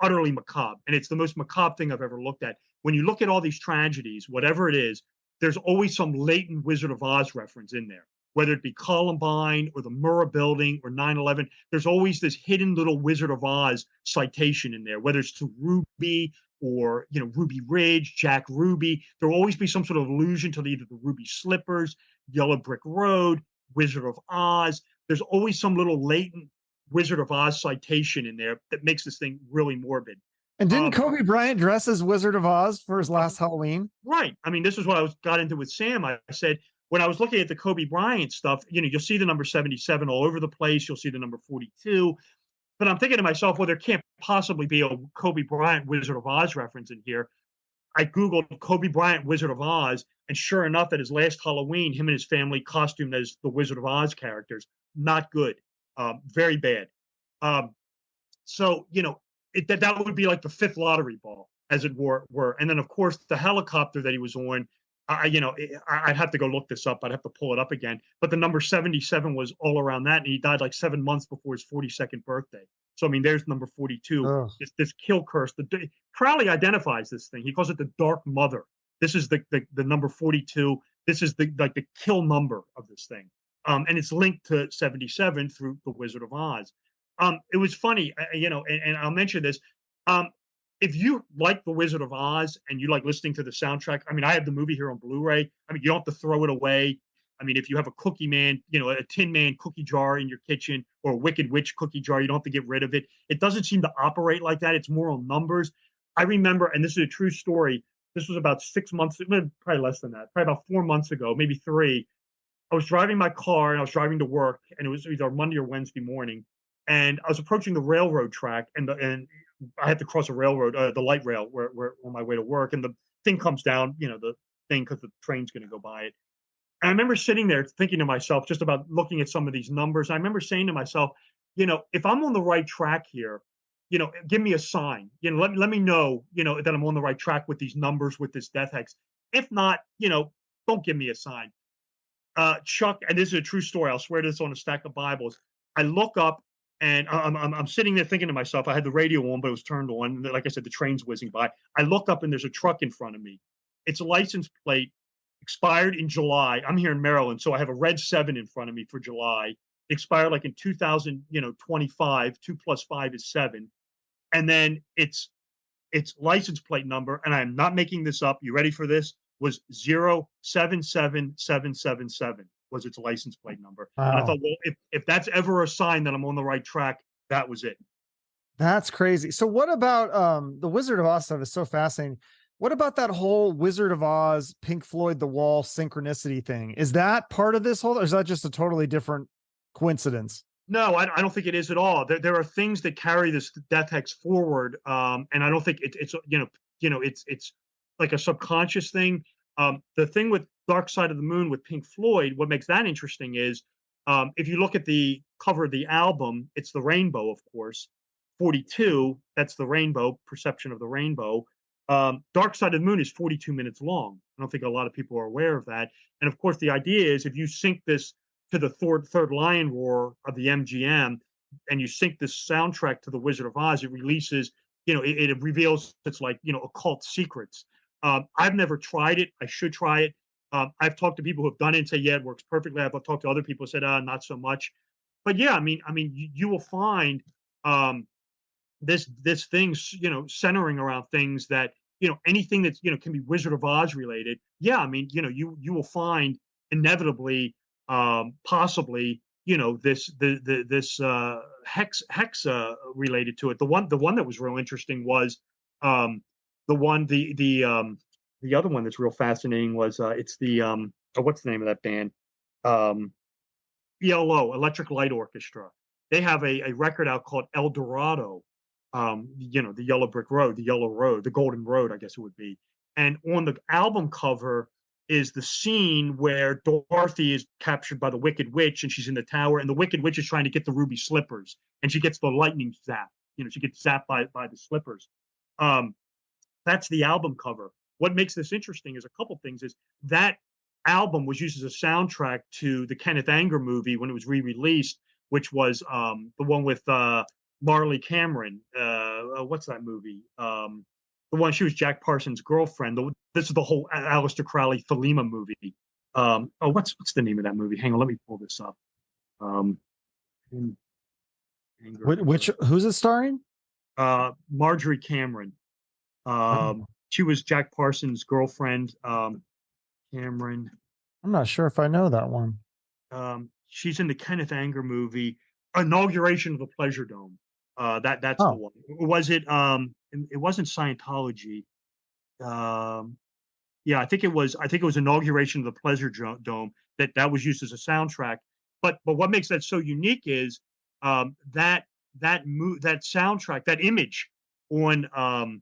utterly macabre, and it's the most macabre thing I've ever looked at. When you look at all these tragedies, whatever it is, there's always some latent Wizard of Oz reference in there. whether it be Columbine or the Murrah building or 9/11, there's always this hidden little Wizard of Oz citation in there, whether it's to Ruby or, Ruby Ridge, Jack Ruby. There will always be some sort of allusion to either the Ruby Slippers, Yellow Brick Road, Wizard of Oz. There's always some little latent Wizard of Oz citation in there that makes this thing really morbid. And didn't Kobe Bryant dress as Wizard of Oz for his last Halloween? Right. I mean, this is what got into with Sam. I said, when I was looking at the Kobe Bryant stuff, you'll see the number 77 all over the place. You'll see the number 42. But I'm thinking to myself, well, there can't possibly be a Kobe Bryant Wizard of Oz reference in here. I Googled Kobe Bryant Wizard of Oz, and sure enough, at his last Halloween, him and his family costumed as the Wizard of Oz characters. Not good. Very bad. So, that would be like the fifth lottery ball, as it were. And then, of course, the helicopter that he was on, I'd have to go look this up. I'd have to pull it up again. But the number 77 was all around that, and he died like 7 months before his 42nd birthday. So, I mean, there's number 42. Oh. This kill curse. Crowley identifies this thing. He calls it the Dark Mother. This is the number 42. This is the kill number of this thing. And it's linked to 77 through the Wizard of Oz. It was funny, and I'll mention this. If you like the Wizard of Oz and you like listening to the soundtrack, I mean, I have the movie here on Blu-ray. I mean, you don't have to throw it away. I mean, if you have a Cookie Man, a Tin Man cookie jar in your kitchen, or a Wicked Witch cookie jar, you don't have to get rid of it. It doesn't seem to operate like that. It's more on numbers. I remember, and this is a true story, this was about 6 months, probably less than that, probably about 4 months ago, maybe 3. I was driving my car and I was driving to work, and it was either Monday or Wednesday morning. And I was approaching the railroad track, and I had to cross a railroad, the light rail, where on my way to work. And the thing comes down, the thing, because the train's going to go by it. And I remember sitting there thinking to myself, just about looking at some of these numbers. I remember saying to myself, if I'm on the right track here, give me a sign. Let me know, that I'm on the right track with these numbers, with this death hex. If not, don't give me a sign. Chuck, and this is a true story. I'll swear this on a stack of Bibles. I look up. And I'm sitting there thinking to myself, I had the radio on, but it was turned on. Like I said, the train's whizzing by. I look up and there's a truck in front of me. It's a license plate, expired in July. I'm here in Maryland, so I have a red 7 in front of me for July. It expired like in 2025. 2 plus 5 is 7. And then its license plate number, and I'm not making this up. You ready for this? Was 077777. Was its license plate number. Wow. And I thought, well, if that's ever a sign that I'm on the right track, that was it. That's crazy. So what about the Wizard of Oz stuff is so fascinating. What about that whole Wizard of Oz, Pink Floyd, The Wall synchronicity thing? Is that part of this whole, or is that just a totally different coincidence? No, I don't think it is at all. There are things that carry this death hex forward, and I don't think it's like a subconscious thing. The thing with Dark Side of the Moon with Pink Floyd, what makes that interesting is, if you look at the cover of the album, it's the rainbow, of course. 42, that's the rainbow, perception of the rainbow. Dark Side of the Moon is 42 minutes long. I don't think a lot of people are aware of that. And of course, the idea is, if you sync this to the third lion roar of the MGM, and you sync this soundtrack to the Wizard of Oz, it releases, it reveals it's like, occult secrets. I've never tried it. I should try it. I've talked to people who have done it and say, yeah, it works perfectly. I've talked to other people who said, not so much. But yeah, I mean, you will find this thing, centering around things that, anything that's, can be Wizard of Oz related. Yeah, I mean, you will find inevitably, possibly, this hex related to it. The one that was real interesting was the other one that's real fascinating was it's the what's the name of that band? ELO, Electric Light Orchestra. They have a record out called El Dorado. The Yellow Brick Road, the Yellow Road, the Golden Road, I guess it would be. And on the album cover is the scene where Dorothy is captured by the Wicked Witch, and she's in the tower, and the Wicked Witch is trying to get the ruby slippers, and she gets the lightning zap. She gets zapped by the slippers. That's the album cover. What makes this interesting is a couple things. Is that album was used as a soundtrack to the Kenneth Anger movie when it was re-released, which was the one with Marley Cameron. What's that movie? The one, she was Jack Parsons' girlfriend. This is the whole Aleister Crowley Thelema movie. Oh, what's the name of that movie? Hang on, let me pull this up. Um, Anger, Who's it starring? Marjorie Cameron. Oh, She was Jack Parsons' girlfriend. Cameron. I'm not sure if I know that one. She's in the Kenneth Anger movie, Inauguration of the Pleasure Dome. That's the Oh, one. Was it? It wasn't Scientology. Um, yeah, I think it was Inauguration of the Pleasure Dome that was used as a soundtrack. But what makes that so unique is that that soundtrack, that image on on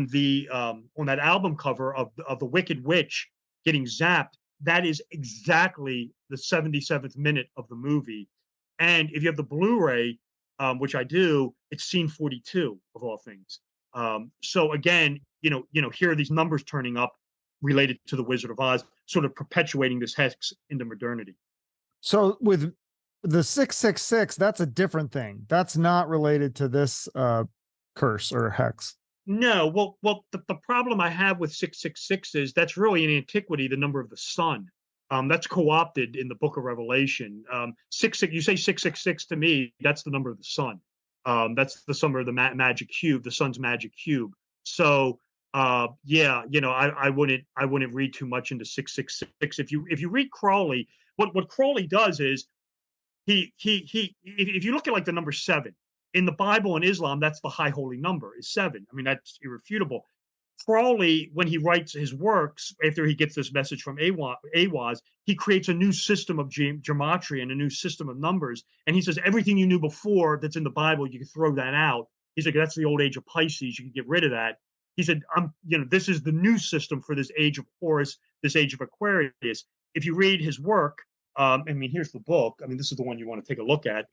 that album cover of the Wicked Witch getting zapped. That is exactly the 77th minute of the movie. And if you have the Blu-ray, which I do, it's scene 42 of all things. So again, here are these numbers turning up related to the Wizard of Oz, sort of perpetuating this hex into modernity. so with the 666, that's a different thing. That's not related to this curse or hex. No, well, the problem I have with 666 is that's really in antiquity the number of the sun. That's co-opted in the Book of Revelation. You say 666 to me, that's the number of the sun. That's the number of the magic cube, the sun's magic cube. So, yeah, I wouldn't read too much into 666. If you read Crowley, what Crowley does is if you look at like the number seven in the Bible and Islam, that's the high holy number is seven. I mean, that's irrefutable. Crowley, when he writes his works, after he gets this message from Awaz, he creates a new system of gematria and a new system of numbers. And he says, everything you knew before that's in the Bible, you can throw that out. He's like, that's the old age of Pisces. You can get rid of that. He said, this is the new system for this age of Horus, this age of Aquarius. If you read his work, I mean, here's the book. I mean, this is the one you want to take a look at.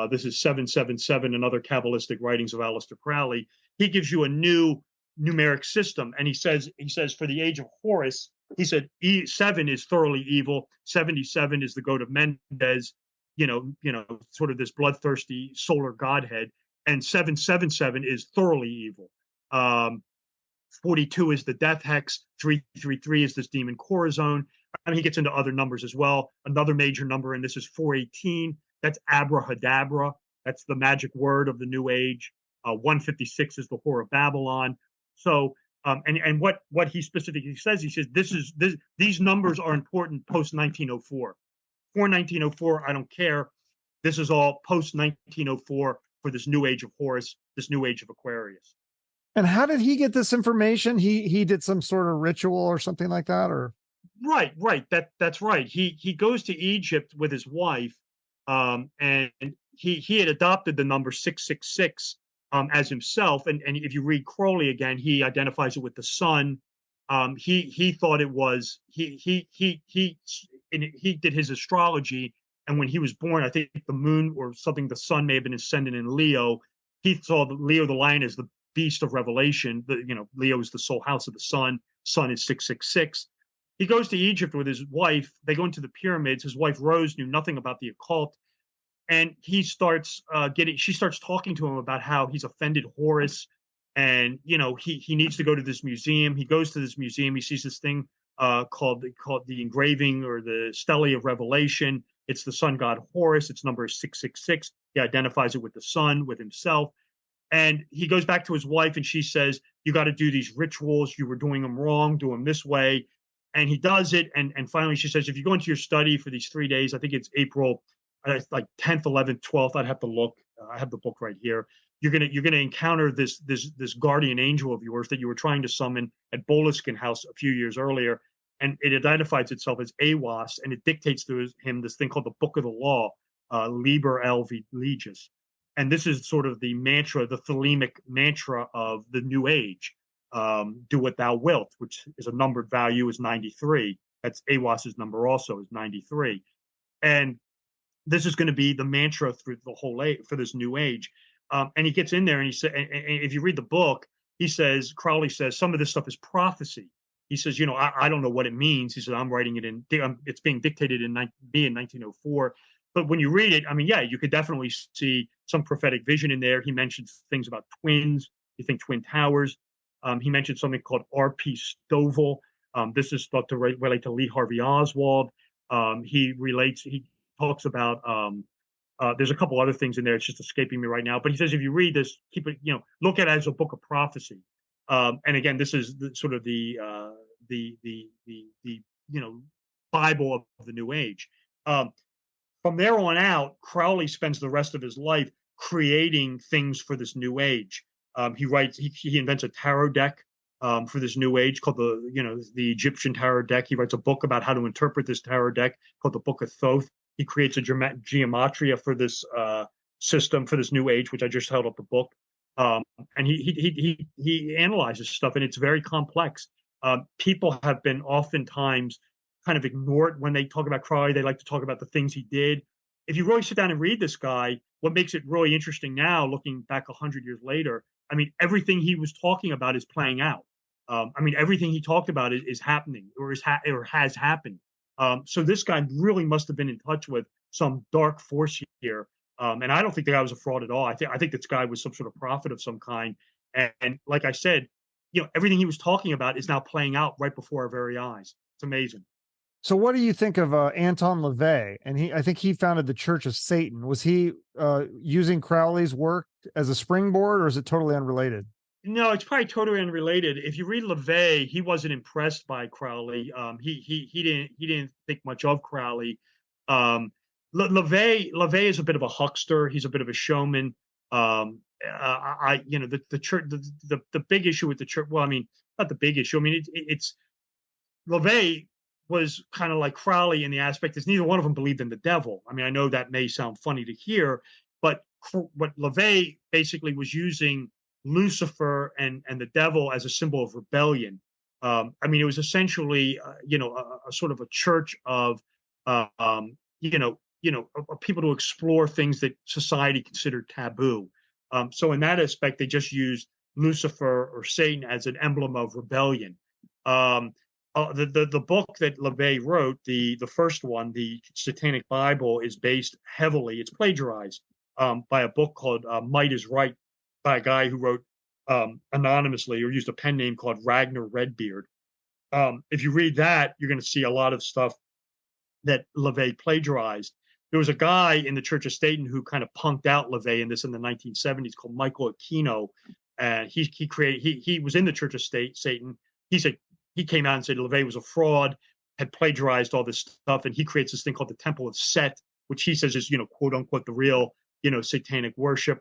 This is 777 and other Kabbalistic writings of Aleister Crowley. He gives you a new numeric system, and he says for the age of Horus, he said 7 is thoroughly evil, 77 is the goat of Mendes, sort of this bloodthirsty solar godhead, and 777 is thoroughly evil. 42 is the death hex, 333 is this demon Corazon. I mean, he gets into other numbers as well. Another major number, and this is 418. That's abrahadabra. That's the magic word of the New Age. 156 is the whore of Babylon. So, and what he specifically says, he says these numbers are important post 1904. For 1904, I don't care. This is all post 1904 for this new age of Horus, this new age of Aquarius. And how did he get this information? He did some sort of ritual or something like that, or right. That's right. He goes to Egypt with his wife, and he had adopted the number 666 as himself. And if you read Crowley again, he identifies it with the sun. He thought it was he did his astrology, and when he was born, I think the moon or something, the sun may have been ascendant in Leo. He saw Leo the lion as the beast of Revelation. Leo is the soul house of the sun. Sun is 666. He goes to Egypt with his wife. They go into the pyramids. His wife Rose knew nothing about the occult, and he starts she starts talking to him about how he's offended Horus, and he needs to go to this museum. He goes to this museum. He sees this thing called the engraving or the stele of Revelation. It's the sun god Horus. Its number is 666. He identifies it with the sun, with himself. And he goes back to his wife, and she says, you got to do these rituals. You were doing them wrong. Do them this way. And he does it. And finally, she says, if you go into your study for these 3 days, I think it's April, like 10th, 11th, 12th. I'd have to look. I have the book right here. You're gonna encounter this guardian angel of yours that you were trying to summon at Boliskin House a few years earlier, and it identifies itself as Awas, and it dictates to him this thing called the Book of the Law, Liber Elvi Legis. And this is sort of the mantra, the thelemic mantra of the New Age. Do what thou wilt, which is a numbered value, is 93. That's Awas's number also, is 93. And this is going to be the mantra through the whole age for this New Age. And he gets in there, and he said, and if you read the book, Crowley says, some of this stuff is prophecy. He says, I don't know what it means. He said, I'm writing it it's being dictated in 1904. But when you read it, I mean, yeah, you could definitely see some prophetic vision in there. He mentions things about twins. You think twin towers. He mentioned something called R.P. Stovall. This is thought to relate to Lee Harvey Oswald. He talks about, there's a couple other things in there. It's just escaping me right now. But he says, if you read this, keep it, look at it as a book of prophecy. And again, this is sort of the Bible of the New Age. From there on out, Crowley spends the rest of his life creating things for this New Age. He invents a tarot deck for this New Age called the Egyptian tarot deck. He writes a book about how to interpret this tarot deck called the Book of Thoth. He creates a gematria for this system for this New Age, which I just held up the book. And he analyzes stuff, and it's very complex. People have been oftentimes kind of ignored when they talk about Crowley. They like to talk about the things he did. If you really sit down and read this guy, what makes it really interesting now, looking back 100 years later, I mean, everything he was talking about is playing out. I mean, everything he talked about is happening or has happened. So this guy really must have been in touch with some dark force here. And I don't think the guy was a fraud at all. I think this guy was some sort of prophet of some kind. And like I said, everything he was talking about is now playing out right before our very eyes. It's amazing. So what do you think of Anton Lavey? And I think he founded the Church of Satan. Was he using Crowley's work as a springboard, or is it totally unrelated? No, it's probably totally unrelated. If you read Lavey, he wasn't impressed by Crowley. He didn't think much of Crowley. Lavey is a bit of a huckster. He's a bit of a showman. The church, the big issue with the church. Well, I mean, not the big issue. I mean, it's Lavey was kind of like Crowley in the aspect that neither one of them believed in the devil. I mean, I know that may sound funny to hear, but what Lavey basically was using Lucifer and the devil as a symbol of rebellion. I mean, it was essentially, a sort of a church of, people to explore things that society considered taboo. So in that aspect, they just used Lucifer or Satan as an emblem of rebellion. The book that Lavey wrote, the first one, the Satanic Bible, is based heavily. It's plagiarized by a book called Might is Right, by a guy who wrote anonymously or used a pen name called Ragnar Redbeard. If you read that, you're going to see a lot of stuff that Lavey plagiarized. There was a guy in the Church of Satan who kind of punked out Lavey in the 1970s called Michael Aquino, and he was in the Church of Satan. He came out and said Lavey was a fraud, had plagiarized all this stuff, and he creates this thing called the Temple of Set, which he says is, quote unquote, the real, satanic worship.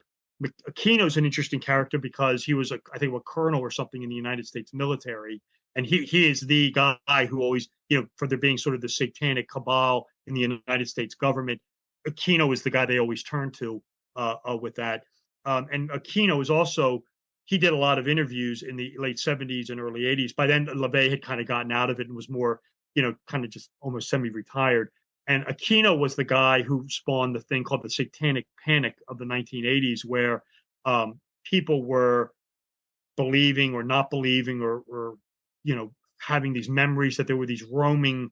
Aquino's an interesting character because he was, I think, a colonel or something in the United States military, and he is the guy who always, for there being sort of the satanic cabal in the United States government, Aquino is the guy they always turn to with that. And Aquino is also, he did a lot of interviews in the late 70s and early 80s. By then, Lavey had kind of gotten out of it and was more, kind of just almost semi-retired. And Aquino was the guy who spawned the thing called the Satanic Panic of the 1980s, where people were believing or not believing or having these memories that there were these roaming,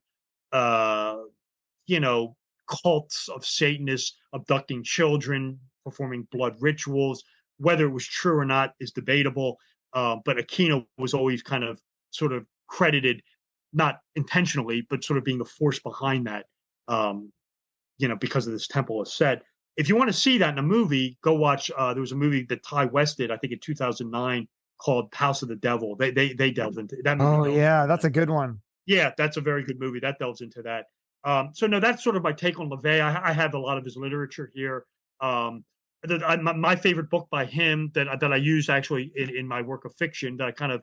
cults of Satanists abducting children, performing blood rituals. Whether it was true or not is debatable, but Aquino was always kind of sort of credited, not intentionally, but sort of being the force behind that, because of this Temple of Set. If you want to see that in a movie, go watch. There was a movie that Ty West did, I think in 2009, called House of the Devil. They delved into that movie. Oh yeah, that's a good one. Yeah, that's a very good movie. That delves into that. So no, that's sort of my take on Lavey. I have a lot of his literature here. My favorite book by him that I use actually in my work of fiction, that I kind of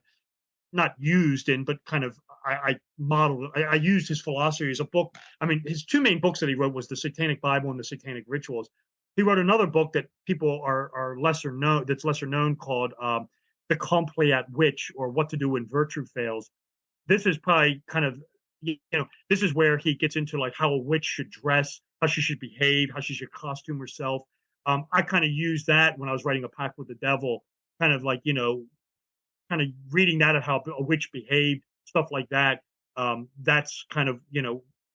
not used in, but kind of I modeled. I used his philosophy as a book. I mean, his two main books that he wrote was the Satanic Bible and the Satanic Rituals. He wrote another book that people are lesser known, that's lesser known, called The Compleat Witch, or What to Do When Virtue Fails. This is probably kind of, this is where he gets into like how a witch should dress, how she should behave, how she should costume herself. I kind of used that when I was writing A Pact with the Devil, kind of like, kind of reading that of how a witch behaved, stuff like that. That's kind of,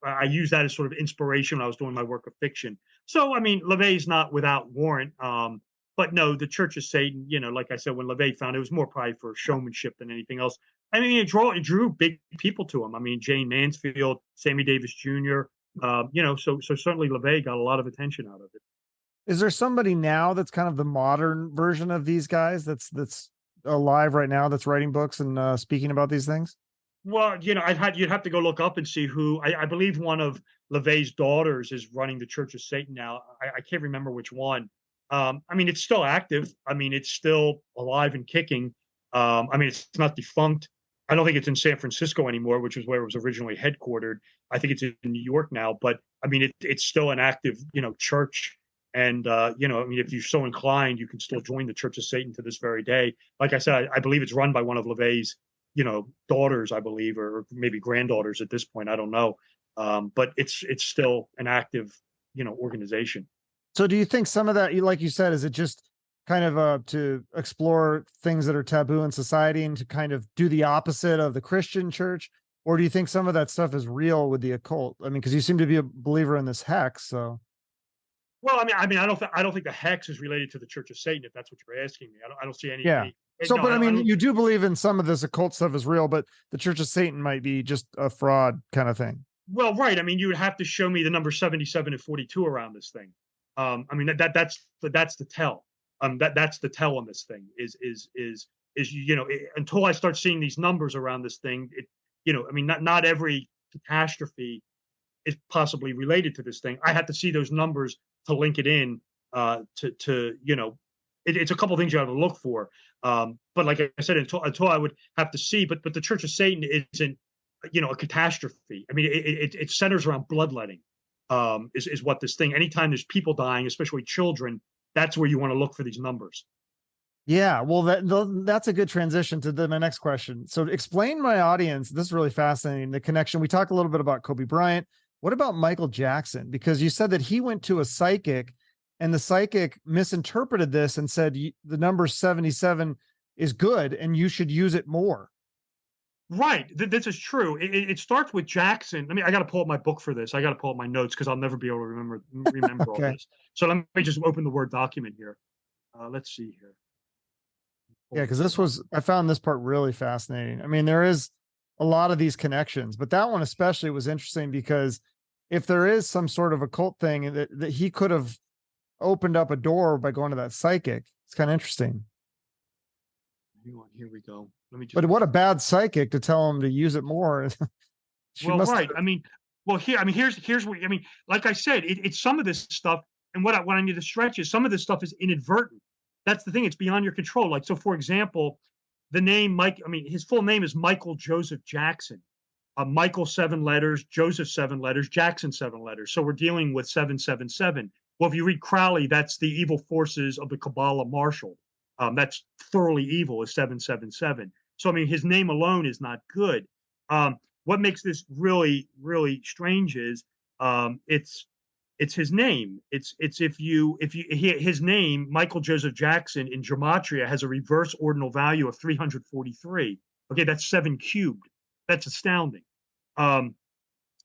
I use that as sort of inspiration when I was doing my work of fiction. So, I mean, Lavey's not without warrant. But no, the Church of Satan, like I said, when Lavey found it was more probably for showmanship than anything else. I mean, it drew big people to him. I mean, Jane Mansfield, Sammy Davis Jr. So certainly Lavey got a lot of attention out of it. Is there somebody now that's kind of the modern version of these guys that's alive right now that's writing books and speaking about these things? Well, you'd have to go look up and see who. I believe one of LaVey's daughters is running the Church of Satan now. I can't remember which one. I mean, it's still active. I mean, it's still alive and kicking. I mean, it's not defunct. I don't think it's in San Francisco anymore, which is where it was originally headquartered. I think it's in New York now. But I mean, it's still an active, church. And I mean, if you're so inclined, you can still join the Church of Satan to this very day. Like I said, I believe it's run by one of LaVey's daughters, I believe, or maybe granddaughters at this point. I don't know. But it's still an active, organization. So do you think some of that, like you said, is it just kind of to explore things that are taboo in society and to kind of do the opposite of the Christian church? Or do you think some of that stuff is real with the occult? I mean, because you seem to be a believer in this hex, so. Well, I mean, I don't think the hex is related to the Church of Satan. If that's what you're asking me, I don't see any. Yeah. So, No, but I mean, you do believe in some of this occult stuff is real, but the Church of Satan might be just a fraud kind of thing. Well, right. I mean, you would have to show me the number 77 and 42 around this thing. I mean, that's the tell. That's the tell on this thing is until I start seeing these numbers around this thing, I mean, not every catastrophe is possibly related to this thing. I have to see those numbers to link it in it's a couple of things you have to look for. But like I said, until I would have to see, but the Church of Satan isn't, a catastrophe. I mean, it centers around bloodletting, is what this thing, anytime there's people dying, especially children, that's where you want to look for these numbers. Yeah, well, that's a good transition to my next question. So explain my audience, this is really fascinating, the connection. We talked a little bit about Kobe Bryant. What about Michael Jackson? Because you said that he went to a psychic and the psychic misinterpreted this and said the number 77 is good and you should use it more. Right. This is true. It starts with Jackson. I mean, I got to pull up my book for this. I got to pull up my notes because I'll never be able to remember Okay. all this. So let me just open the Word document here. Let's see here. Yeah, because I found this part really fascinating. I mean, there is a lot of these connections, but that one especially was interesting because if there is some sort of occult thing that he could have opened up a door by going to that psychic, it's kind of interesting. Hang on, here we go. But what a bad psychic to tell him to use it more. Well, right. I mean, here's what I mean. Like I said, it's some of this stuff, and what I need to stretch is some of this stuff is inadvertent. That's the thing; it's beyond your control. Like, so for example, the name Mike. I mean, his full name is Michael Joseph Jackson. Michael 7 letters, Joseph 7 letters, Jackson 7 letters. So we're dealing with 777. Well, if you read Crowley, that's the evil forces of the Kabbalah marshaled. That's thoroughly evil is 777. So I mean, his name alone is not good. What makes this really, really strange is it's his name. It's his name, Michael Joseph Jackson in gematria has a reverse ordinal value of 343. Okay, that's 7 cubed. That's astounding.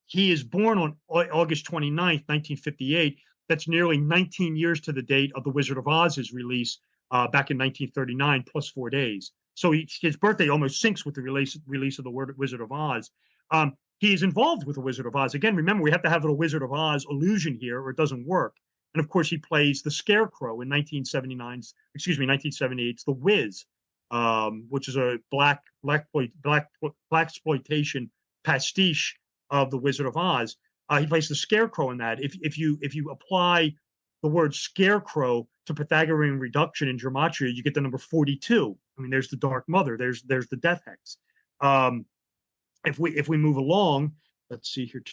He is born on August 29th, 1958. That's nearly 19 years to the date of The Wizard of Oz's release back in 1939, plus 4 days. So his birthday almost syncs with the release of The Wizard of Oz. He is involved with The Wizard of Oz. Again, remember, we have to have a Wizard of Oz illusion here or it doesn't work. And of course, he plays the Scarecrow in 1978's The Wiz, which is a black exploitation pastiche of The Wizard of Oz. He plays the Scarecrow in that. If you apply the word scarecrow to Pythagorean reduction in gematria, you get the number 42. I mean, there's the Dark Mother. There's the Death Hex. If we move along, let's see here.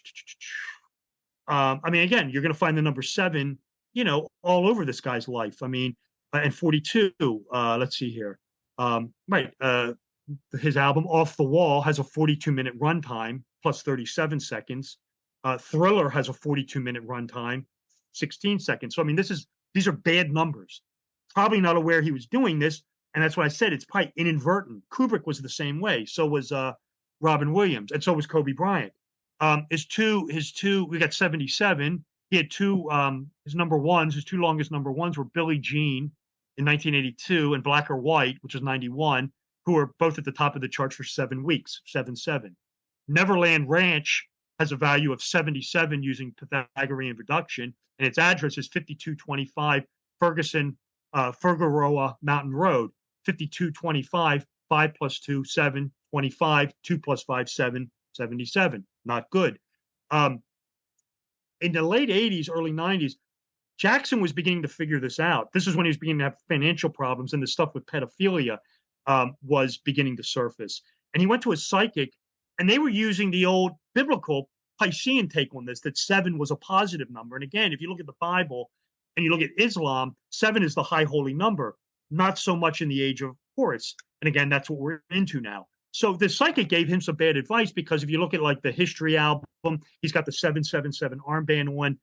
I mean, again, you're going to find the number 7, all over this guy's life. I mean, and 42. Let's see here. His album Off the Wall has a 42-minute runtime plus 37 seconds. Thriller has a 42-minute runtime, 16 seconds. So I mean, these are bad numbers. Probably not aware he was doing this, and that's why I said it's probably inadvertent. Kubrick was the same way. So was Robin Williams, and so was Kobe Bryant. His two, we got 77. He had two, his number ones, his two longest number ones were Billie Jean in 1982 and Black or White, which is 91. who are both at the top of the charts for 7 weeks, 7-7. Neverland Ranch has a value of 77 using Pythagorean reduction, and its address is 5225 Ferguson, Figueroa Mountain Road. 5225, 5 plus 2, 7, 25, 2 plus 5, 7, 77. Not good. In the late 80s, early 90s, Jackson was beginning to figure this out. This is when he was beginning to have financial problems, and the stuff with pedophilia was beginning to surface. And he went to a psychic, and they were using the old biblical Piscean take on this, that 7 was a positive number. And again, if you look at the Bible and you look at Islam, 7 is the high holy number, not so much in the age of Horace. And again, that's what we're into now. So the psychic gave him some bad advice, because if you look at like the History album, he's got the 777 armband on.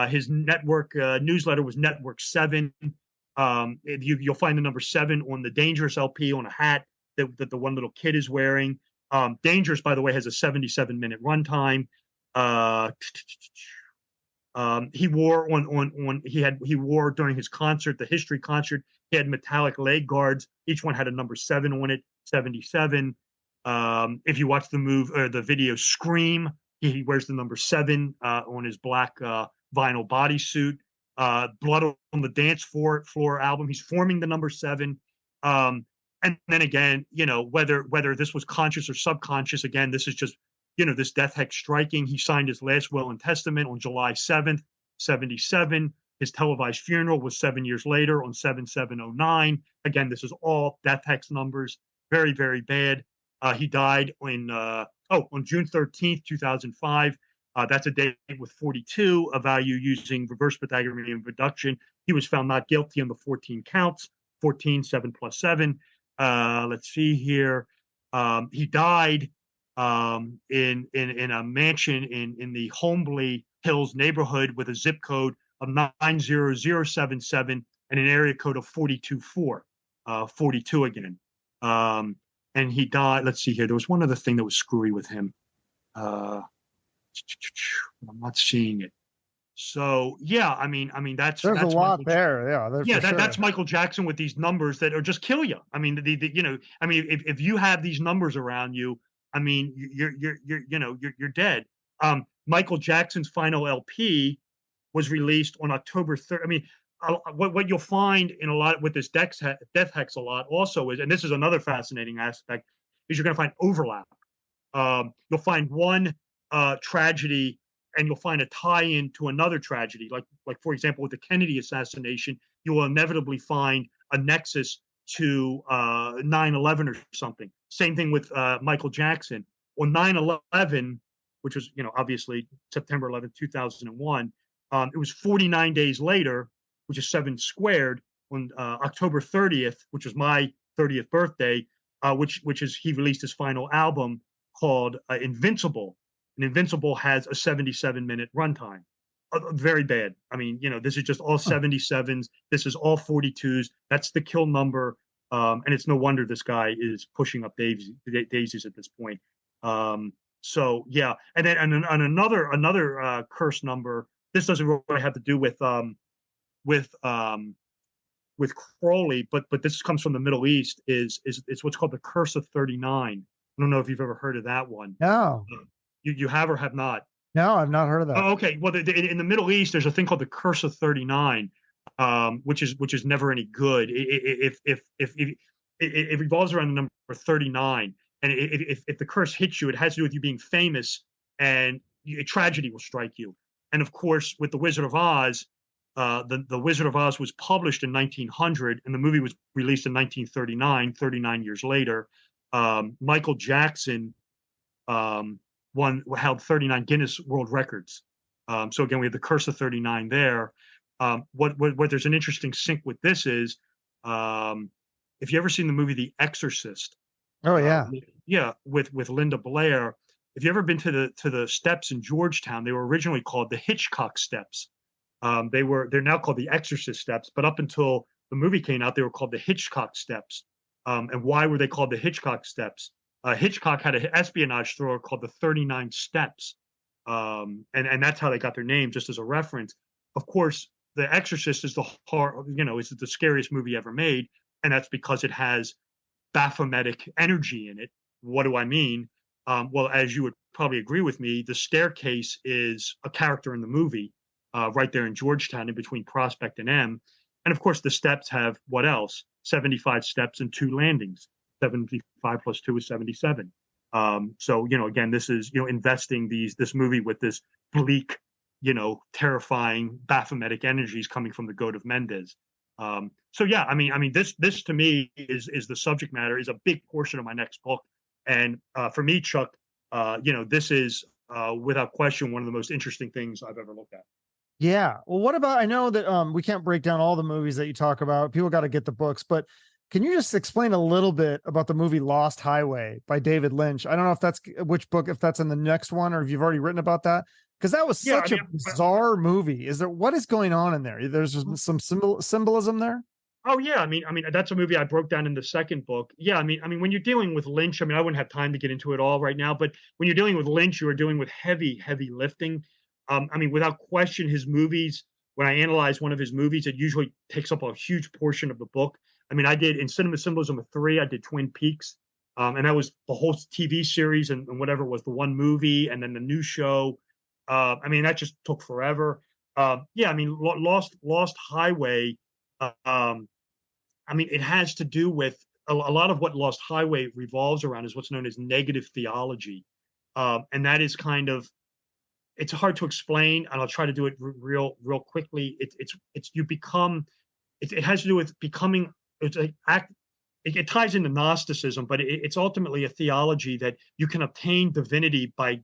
His network newsletter was Network 7. You'll find the number 7 on the Dangerous LP on a hat that the one little kid is wearing. Dangerous, by the way, has a 77-minute runtime. He wore during his concert, the History concert, he had metallic leg guards. Each one had a number 7 on it, 77. If you watch the video Scream, he wears the number 7 on his black vinyl bodysuit. Blood on the Dance Floor album, he's forming the number 7. And then again, whether this was conscious or subconscious, again, this is just, this death hex striking. He signed his last will and testament on July 7th, 77. His televised funeral was 7 years later on 7/7/09. Again, this is all death hex numbers. Very, very bad. He died on June 13th, 2005. That's a date with 42, a value using reverse Pythagorean reduction. He was found not guilty on the 14 counts, 14, 7 plus 7. Let's see here. He died in a mansion in the Holmby Hills neighborhood with a zip code of 90077 and an area code of 424, 42 again. And he died. Let's see here. There was one other thing that was screwy with him. I'm not seeing it. So yeah, I mean that's a lot there. Yeah, that's Michael Jackson with these numbers that are just kill you. I mean, if you have these numbers around you, I mean, you're dead. Michael Jackson's final LP was released on October 3rd. I mean, what you'll find in a lot with this death hex a lot also is, and this is another fascinating aspect, is you're going to find overlap. You'll find one tragedy and you'll find a tie-in to another tragedy. Like for example, with the Kennedy assassination, you will inevitably find a nexus to 9/11 or something. Same thing with Michael Jackson. On 9/11, which was, obviously September 11th, 2001, it was 49 days later, which is 7 squared, on October 30th, which was my 30th birthday, which is he released his final album called Invincible. And Invincible has a 77-minute runtime. Very bad. I mean, this is just all 77s. This is all 42s. That's the kill number. And it's no wonder this guy is pushing up daisies at this point. So yeah, and then and another curse number. This doesn't really have to do with Crowley, but this comes from the Middle East. Is what's called the Curse of 39. I don't know if you've ever heard of that one. No. You have or have not? No, I've not heard of that. Oh, okay. Well, in the Middle East, there's a thing called the Curse of 39, which is never any good. It revolves around the number 39, and if the curse hits you, it has to do with you being famous, and a tragedy will strike you. And of course, with the Wizard of Oz, the Wizard of Oz was published in 1900, and the movie was released in 1939. 39 years later, Michael Jackson held 39 Guinness World Records. So again, we have the Curse of 39 there. What there's an interesting sync with this is, if you ever seen the movie The Exorcist. Oh yeah, with Linda Blair. If you ever been to the steps in Georgetown, they were originally called the Hitchcock Steps. They're now called the Exorcist Steps, but up until the movie came out, they were called the Hitchcock Steps. And why were they called the Hitchcock Steps? Hitchcock had an espionage thriller called the 39 Steps. And that's how they got their name, just as a reference. Of course, The Exorcist is the scariest movie ever made. And that's because it has Baphometic energy in it. What do I mean? Well, as you would probably agree with me, the staircase is a character in the movie, right there in Georgetown, in between Prospect and M. And of course, the steps have what else? 75 steps and 2 landings. 75 plus 2 is 77. So, again, this is, investing this movie with this bleak, terrifying Baphometic energies coming from the goat of Mendes. So yeah, this to me is the subject matter, is a big portion of my next book. And for me, Chuck, this is without question one of the most interesting things I've ever looked at. Yeah. Well, what about, I know that we can't break down all the movies that you talk about. People got to get the books, but can you just explain a little bit about the movie Lost Highway by David Lynch? I don't know if that's which book, if that's in the next one, or if you've already written about that, because that was such a bizarre movie. What is going on in there? There's some symbolism there. Oh yeah, that's a movie I broke down in the second book. Yeah, when you're dealing with Lynch, I wouldn't have time to get into it all right now, but when you're dealing with Lynch, you are dealing with heavy, heavy lifting. Without question, his movies, when I analyze one of his movies, it usually takes up a huge portion of the book. I did in Cinema Symbolism 3, I did Twin Peaks, and that was the whole TV series and whatever was the one movie, and then the new show. That just took forever. Lost Highway. It has to do with a lot of what Lost Highway revolves around is what's known as negative theology, and that is kind of, it's hard to explain, and I'll try to do it real quickly. It has to do with becoming. It ties into Gnosticism, but it's ultimately a theology that you can obtain divinity by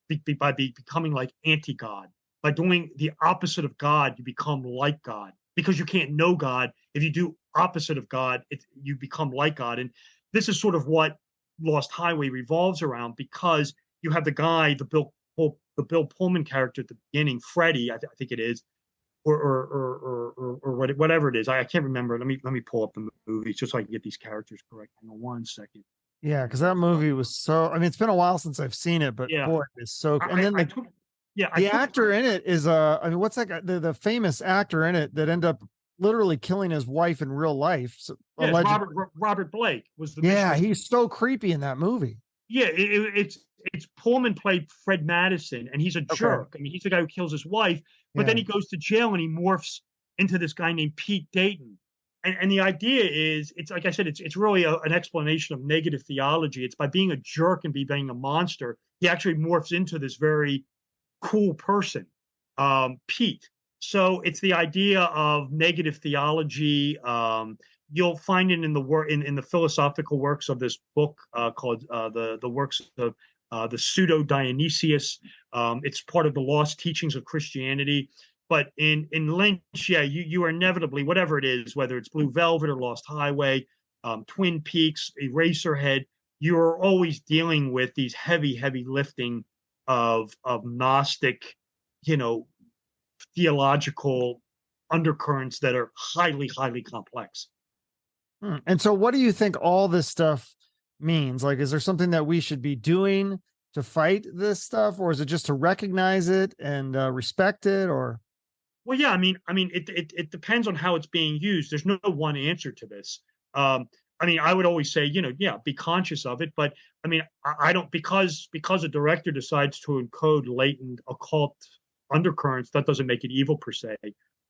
becoming like anti-God. By doing the opposite of God, you become like God, because you can't know God. If you do opposite of God, you become like God. And this is sort of what Lost Highway revolves around, because you have the guy, the Bill Pullman character at the beginning, Freddie, I think it is, or whatever it is. I can't remember. Let me pull up the movie just so I can get these characters correct. Hang on 1 second. Yeah, because that movie was so. It's been a while since I've seen it, but boy, it's so. And then the actor in it is what's that guy? The famous actor in it that ended up literally killing his wife in real life. So, Robert Blake was the. Yeah, he's so creepy in that movie. Yeah, it's Pullman played Fred Madison, and he's a jerk. He's the guy who kills his wife, but then he goes to jail and he morphs into this guy named Pete Dayton. And the idea is, it's like I said, it's really an explanation of negative theology. It's by being a jerk and being a monster, he actually morphs into this very cool person, Pete. So it's the idea of negative theology. You'll find it in the philosophical works of this book called the works of the Pseudo Dionysius. It's part of the lost teachings of Christianity. But in Lynch, you are inevitably, whatever it is, whether it's Blue Velvet or Lost Highway, Twin Peaks, Eraserhead, you are always dealing with these heavy, heavy lifting of Gnostic, theological undercurrents that are highly, highly complex. And so what do you think all this stuff means? Like, is there something that we should be doing to fight this stuff, or is it just to recognize it and respect it? Or well, yeah, it depends on how it's being used. There's no one answer to this. I would always say, be conscious of it, but I don't, because a director decides to encode latent occult undercurrents, that doesn't make it evil per se.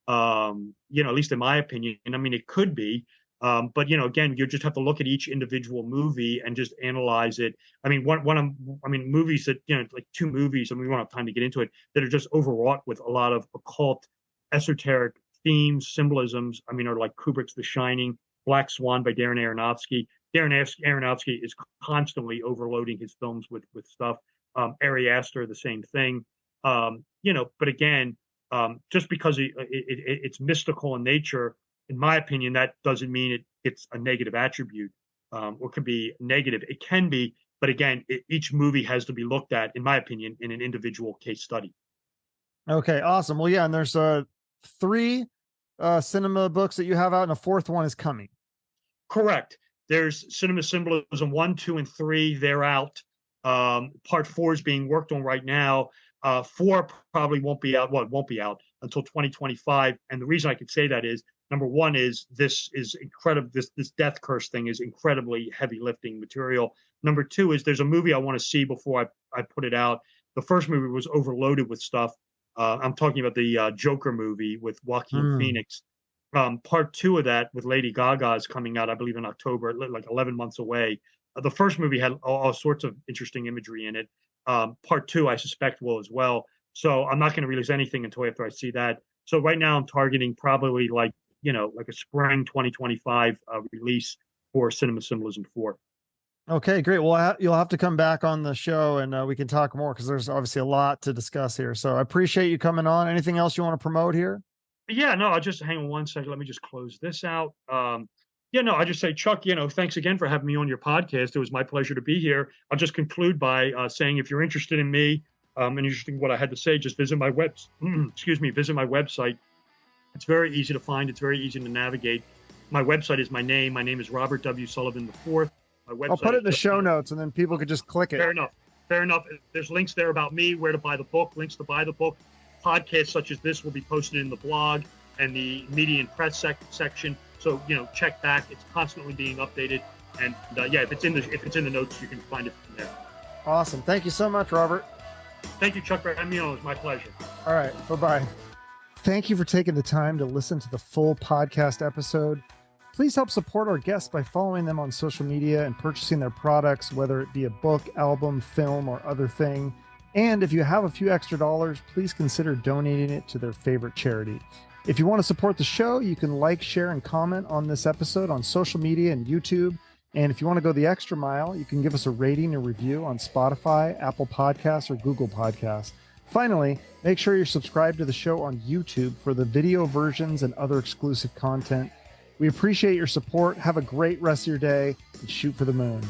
At least in my opinion. It could be. But again, you just have to look at each individual movie and just analyze it. Movies that, like 2 movies, and we won't have time to get into it, that are just overwrought with a lot of occult, esoteric themes, symbolisms. Are like Kubrick's The Shining, Black Swan by Darren Aronofsky. Darren Aronofsky is constantly overloading his films with stuff. Ari Aster, the same thing. But again, just because it's mystical in nature, in my opinion, that doesn't mean it's a negative attribute, or can be negative. It can be, but again, each movie has to be looked at, in my opinion, in an individual case study. Okay, awesome. Well, yeah, and there's 3 cinema books that you have out, and a 4th one is coming. Correct. There's Cinema Symbolism 1, 2, and 3. They're out. Part 4 is being worked on right now. 4 probably won't be out. Well, it won't be out until 2025. And the reason I could say that is Number one is this is incredible. This death curse thing is incredibly heavy lifting material. Number two is there's a movie I want to see before I put it out. The first movie was overloaded with stuff. I'm talking about the Joker movie with Joaquin Phoenix. Part two of that with Lady Gaga is coming out, I believe, in October, like 11 months away. The first movie had all sorts of interesting imagery in it. Part two, I suspect, will as well. So I'm not going to release anything until after I see that. So right now I'm targeting probably like a spring 2025 release for Cinema Symbolism 4. Okay, great. Well, you'll have to come back on the show and we can talk more because there's obviously a lot to discuss here. So I appreciate you coming on. Anything else you want to promote here? Yeah, no, I'll just hang on one second. Let me just close this out. I just say, Chuck, thanks again for having me on your podcast. It was my pleasure to be here. I'll just conclude by saying, if you're interested in me and interested in what I had to say, just visit my visit my website. It's very easy to find. It's very easy to navigate. My website is my name. My name is Robert W. Sullivan IV. I'll put it in the show notes and then people could just click it. Fair enough. There's links there about me, where to buy the book, links to buy the book. Podcasts such as this will be posted in the blog and the media and press section. So, check back. It's constantly being updated. And if it's in the notes, you can find it from there. Awesome. Thank you so much, Robert. Thank you, Chuck, for having me on. It was my pleasure. All right. Bye-bye. Thank you for taking the time to listen to the full podcast episode. Please help support our guests by following them on social media and purchasing their products, whether it be a book, album, film, or other thing. And if you have a few extra dollars, please consider donating it to their favorite charity. If you want to support the show, you can like, share, and comment on this episode on social media and YouTube. And if you want to go the extra mile, you can give us a rating and review on Spotify, Apple Podcasts, or Google Podcasts. Finally, make sure you're subscribed to the show on YouTube for the video versions and other exclusive content. We appreciate your support. Have a great rest of your day and shoot for the moon.